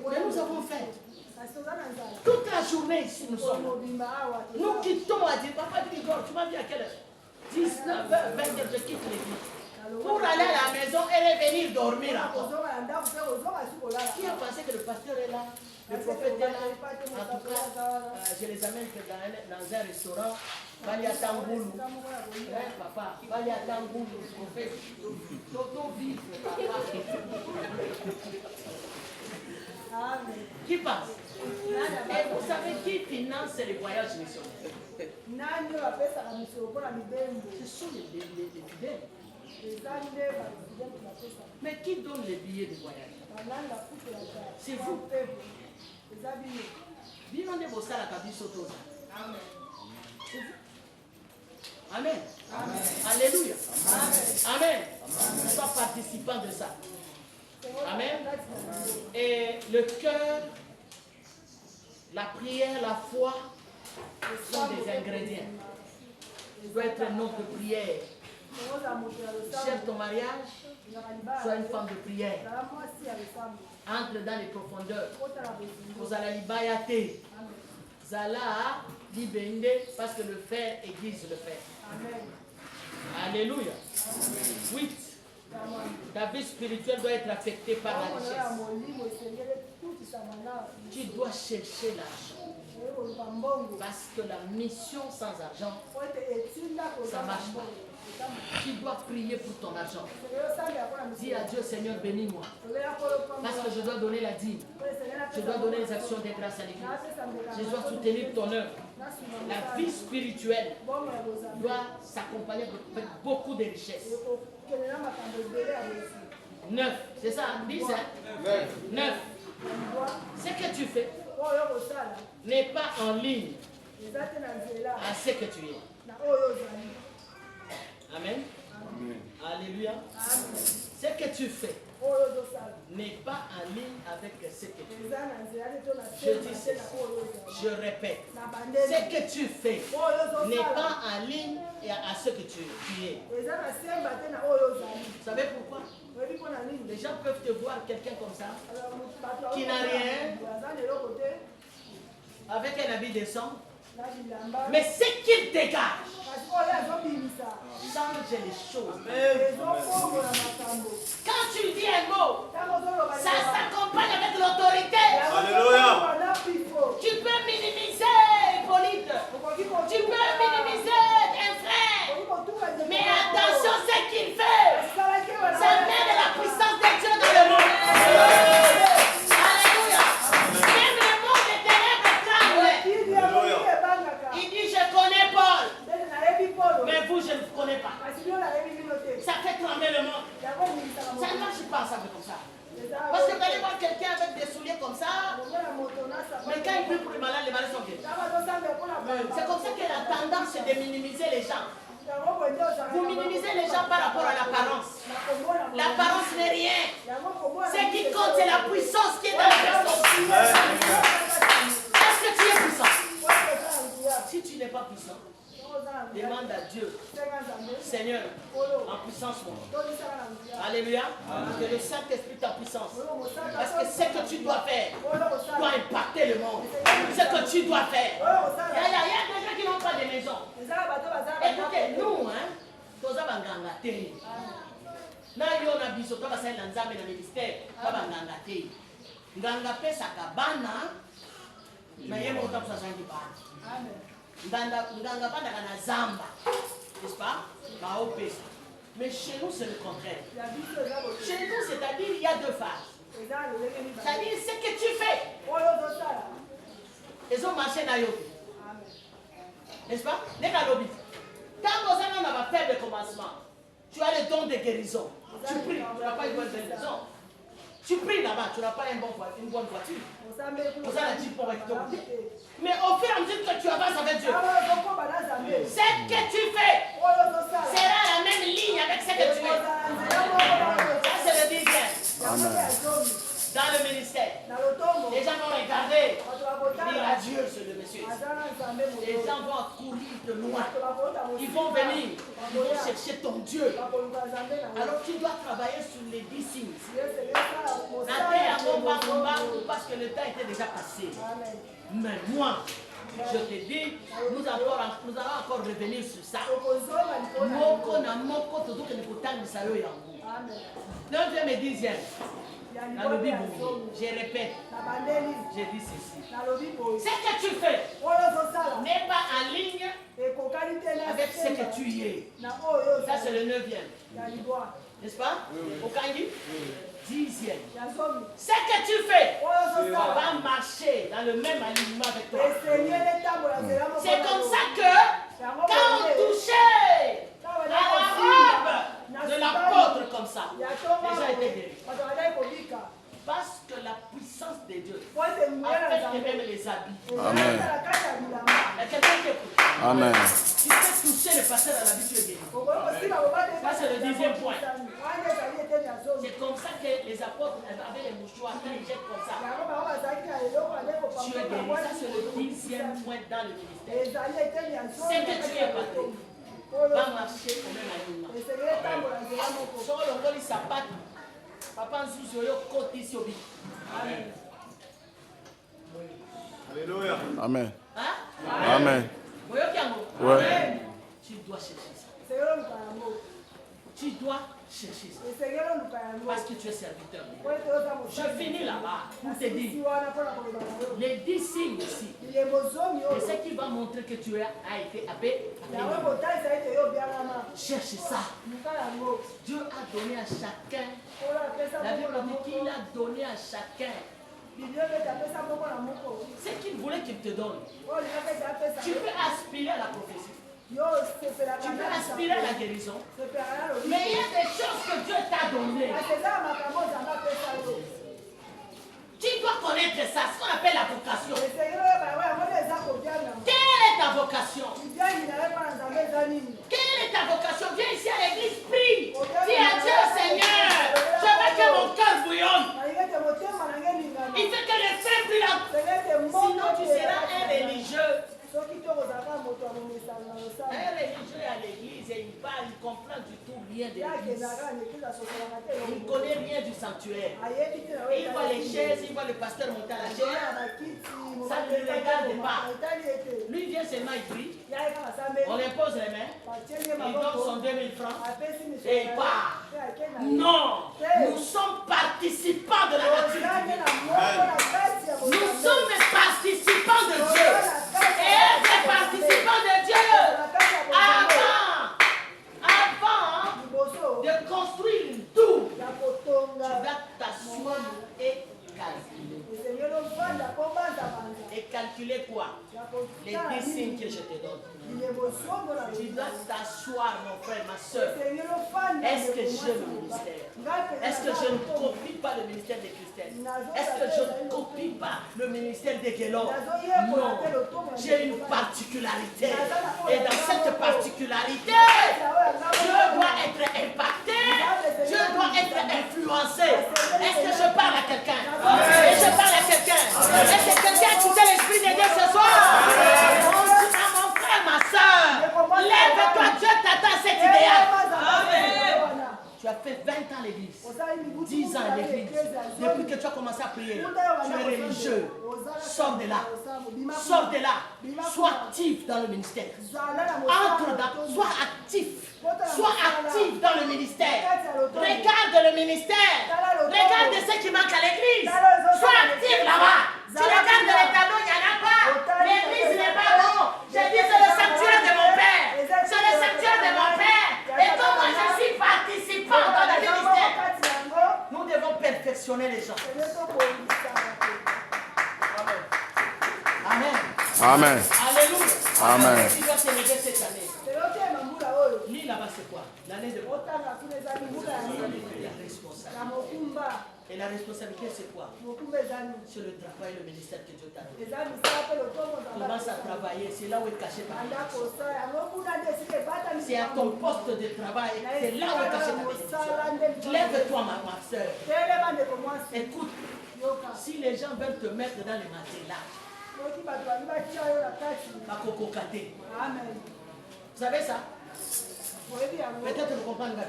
Mais nous avons faim. Toute la journée ici, nous sommes. Nous quittons à dire, papa dit, tu m'as dit à quelle heure? 19h, 20h, je quitte l'église. Pour aller à la maison et revenir dormir encore. Qui a pensé que le pasteur est là? Le prophète est là? En tout cas, je les amène dans un restaurant. Valia Tangoulou. Papa, Valia Tangoulou, prophète. Toto vive, papa. Qui passe? Et vous savez qui finance les voyages missionnaires? Ce sont les fidèles. Mais qui donne les billets de voyage? C'est vous. Amen. Alléluia. Amen. Sois participant de ça. Amen. Et le cœur, la prière, la foi sont des ingrédients. Il doit être un homme de prière. Cherche ton mariage, sois une femme de prière. Entre dans les profondeurs. Vous allez libayate. Zala libende parce que le fer aiguise le fer. Alléluia. 8. Ta vie spirituelle doit être affectée par la richesse. Tu dois chercher l'argent. Parce que la mission sans argent, ça ne marche pas. Tu dois prier pour ton argent. Dis à Dieu, Seigneur, bénis-moi. Parce que je dois donner la dîme. Je dois donner les actions de grâce à l'église. Je dois soutenir ton œuvre. La vie spirituelle doit s'accompagner avec beaucoup de richesses. 9, c'est ça, 10, hein? 9. Ce que tu fais n'est pas en ligne à ce que tu es. Amen. Alléluia. Ce que tu fais n'est pas en ligne avec ce que tu fais. Je dis cela. Je répète. Ce que tu fais n'est pas en ligne à ce que tu es. Vous savez pourquoi? Les gens peuvent te voir quelqu'un comme ça, qui n'a rien, avec un habit décent, mais ce qu'il dégage change les choses. Quand tu dis un mot, ça s'accompagne avec l'autorité. Alléluia. Tu peux minimiser Hippolyte, tu peux minimiser un frère, mais attention à ce qu'il fait. Ça vient de la puissance de Dieu dans le monde. Alléluia. Même le monde des ténèbres tremble. Il dit, je connais Paul, mais vous, je ne vous connais pas. Ça fait trembler le monde. Ça ne marche pas, ça fait comme ça. Parce que vous allez voir quelqu'un avec des souliers comme ça, mais quand il prie pour les malades sont bien. C'est comme ça que la tendance c'est de minimiser les gens. Vous minimisez les gens par rapport à l'apparence. L'apparence n'est rien. Ce qui compte, c'est la puissance qui est dans la personne. Est-ce que tu es puissant? Si tu n'es pas puissant, demande à Dieu, Seigneur, en puissance moi. Alléluia. Que le Saint-Esprit t'a puissance. Parce que ce que tu dois faire doit impacter le monde. Ce que tu dois faire. Il y a des gens qui n'ont pas de maison. Écoutez, nous, nous avons un gangaté. Nous avons un biso, nous avons un ministère, nous avons un gangaté. Ngangapé sakabana, mais il y a un autre qui Nganga banda kana zamba N'est-ce pas? Mais chez nous, c'est le contraire. Chez nous, c'est-à-dire, il y a deux phases. C'est-à-dire, ce que tu fais. Ils ont marché dans Yobi. N'est-ce pas? Les Galobi. Quand on a fait le commencement, tu as le don de guérison. Tu pries, tu n'as pas une bonne guérison. Tu pries là-bas, tu n'as pas une bonne voiture. Vous allez dire pour être tombé. Mais au fur et à mesure que tu avances avec Dieu, ce que tu fais sera la même ligne avec ce que tu fais. Ça, c'est le dixième. Amen. Dans le ministère, les gens vont regarder, dire adieu sur le monsieur. Les gens vont courir de loin. Ils vont venir, ils vont chercher ton Dieu. Alors tu dois travailler sur les 10 signes. Parce que le temps était déjà passé. Mais moi, je te dis, nous allons encore revenir sur ça. Moko na moko todo que ne potang sayo yango. 9e et 10e. Dans le Bible, je répète, je dis ceci. Ce que tu fais n'est pas en ligne avec ce que tu es. Ça, c'est le 9e. N'est-ce pas? Okangi? 10e. Ce que tu fais va marcher dans le même alignement avec toi. C'est comme ça que quand on touchait à la robe de l'apôtre comme ça, les gens étaient guéris. Parce que la puissance de Dieu a fait même les habits. Amen. Il y a quelqu'un qui écoute. Amen. Tu peux toucher le pasteur à la vie, tu es guéri. Ça, c'est le 10e point. C'est comme ça que les apôtres avaient les mouchoirs, quand ils jettent comme ça. Tu es guéri. Ça, c'est le 10e point dans le ministère. C'est que tu es battu. Va marcher au même alignement. Sur le rôle, il s'abat. Papa Nzouzo, yo côté ici au bit. Amen. Alléluia. Amen. Hein? Amen. Ouais. Tu dois chercher ça. Tu dois chercher ça. Parce que tu es serviteur. Je finis là-bas pour te dire. Les 10 signes ici. Et ce qui va montrer que tu as été appelé. Cherche ça. Dieu a donné à chacun. La Bible dit qu'il a donné à chacun ce qu'il voulait qu'il te donne. Tu peux aspirer à la prophétie. Tu peux aspirer à la guérison. Mais il y a des choses que Dieu t'a données. Tu dois connaître ça, ce qu'on appelle la vocation. Quelle est ta vocation? Quelle est ta vocation? Viens ici à l'église, prie. Dis à Dieu, Seigneur, je veux que mon cœur bouillonne. Il fait que les frères brillent. Sinon, tu seras un religieux. Un religieux à l'église et il parle, il ne comprend du tout rien de l'église. Il ne connaît rien du sanctuaire. Il voit les chaises, il voit le pasteur monter à la chaise. Ça ne le regarde pas. Lui vient seulement, il prie. On impose les mains. Il donne son 2000 francs. Et il part. Non, nous sommes participants de la nature divine. Nous sommes des participants de Dieu. Et des participants de Dieu. Avant de construire une tour, tu vas t'asseoir et calculer. Et calculer quoi? Les 10 signes que je te donne. Tu dois t'asseoir, mon frère, ma soeur. Est-ce que j'aime le ministère? Est-ce que je ne copie pas le ministère des Christiens? Est-ce que je ne copie pas le ministère des Guélons? Non. J'ai une particularité. Et dans cette particularité, je dois être impacté. Je dois être influencé. Est-ce que je parle à quelqu'un? Et je parle à quelqu'un. Est-ce que quelqu'un a quitté l'Esprit de Dieu ce soir? Mon frère, ma soeur, lève-toi, Dieu t'attend à cet idéal. Amen. Tu as fait 20 ans à l'église, 10 ans à l'église. Depuis que tu as commencé à prier, tu es religieux. Sors de là. Sors de là. Sois actif dans le ministère. Entre dans, sois actif. Sois actif dans le ministère. Regarde le ministère. Regarde ce qui manque à l'église. Sois actif là-bas. Si regarde les tableaux, il n'y en a pas. L'église n'est pas bon. J'ai dit c'est le sanctuaire de mon père. C'est le sanctuaire de mon correctionner les gens. Amen. Amen. Alléluia. Amen. Tu dois te lever cette année. Lis là-bas, c'est quoi? L'année de la responsabilité. Et la responsabilité, c'est quoi? C'est le travail, le ministère que Dieu t'a donné. Commence à travailler, c'est là où est caché ta bénédiction. C'est à ton poste de travail, c'est là où est caché ta bénédiction. Lève-toi, ma soeur. Écoute, si les gens veulent te mettre dans les matelas, vous savez ça? Peut-être le comprendre bien.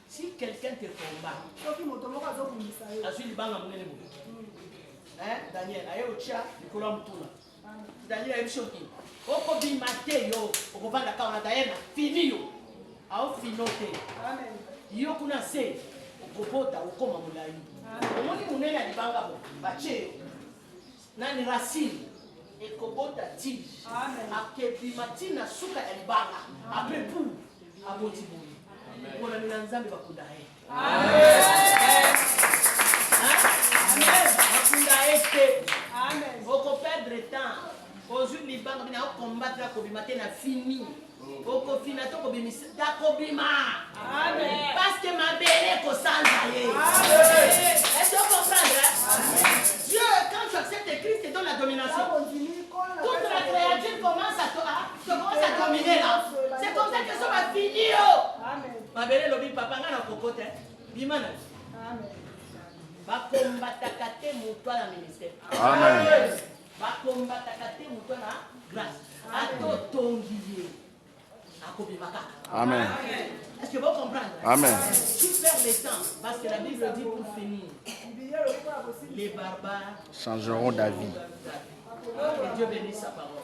Si quelqu'un te combat, Daniel, Daniel a choqué. Fini yo. Yo kuna se okopota okoma mulai. Omoni munene alibanga bo. Bache. Nani racine ekobota tige. Akebi matina suka alibanga. Après pour aboti boyi. Bona mina nzambe bakunda he. Amen. Amen. Bakunda he. Amen. Oko perdre temps. Aujourd'hui libanga bina combattre la kobimate na fini. Oko fina to kobimisa da kobima. Amen. Parce que ma belle ko sanzaye. Amen. Est-ce que vous comprenez? Dieu, quand tu acceptes Christ, te donne la domination. Toute la créature commence à dominer là. C'est comme ça que ça va finir. Amen. Ma belle lobi papa ngana kokote. Bimana. Amen. Ba combataka te mutwa na ministère. Amen. Ba combataka te mutwa na grâce. Ato tongiye. Akobimaka. Amen. Est-ce que vous comprenez? Amen. Tu perds le temps parce que la Bible dit pour finir. Les barbares changeront d'avis. Que Dieu bénisse sa parole.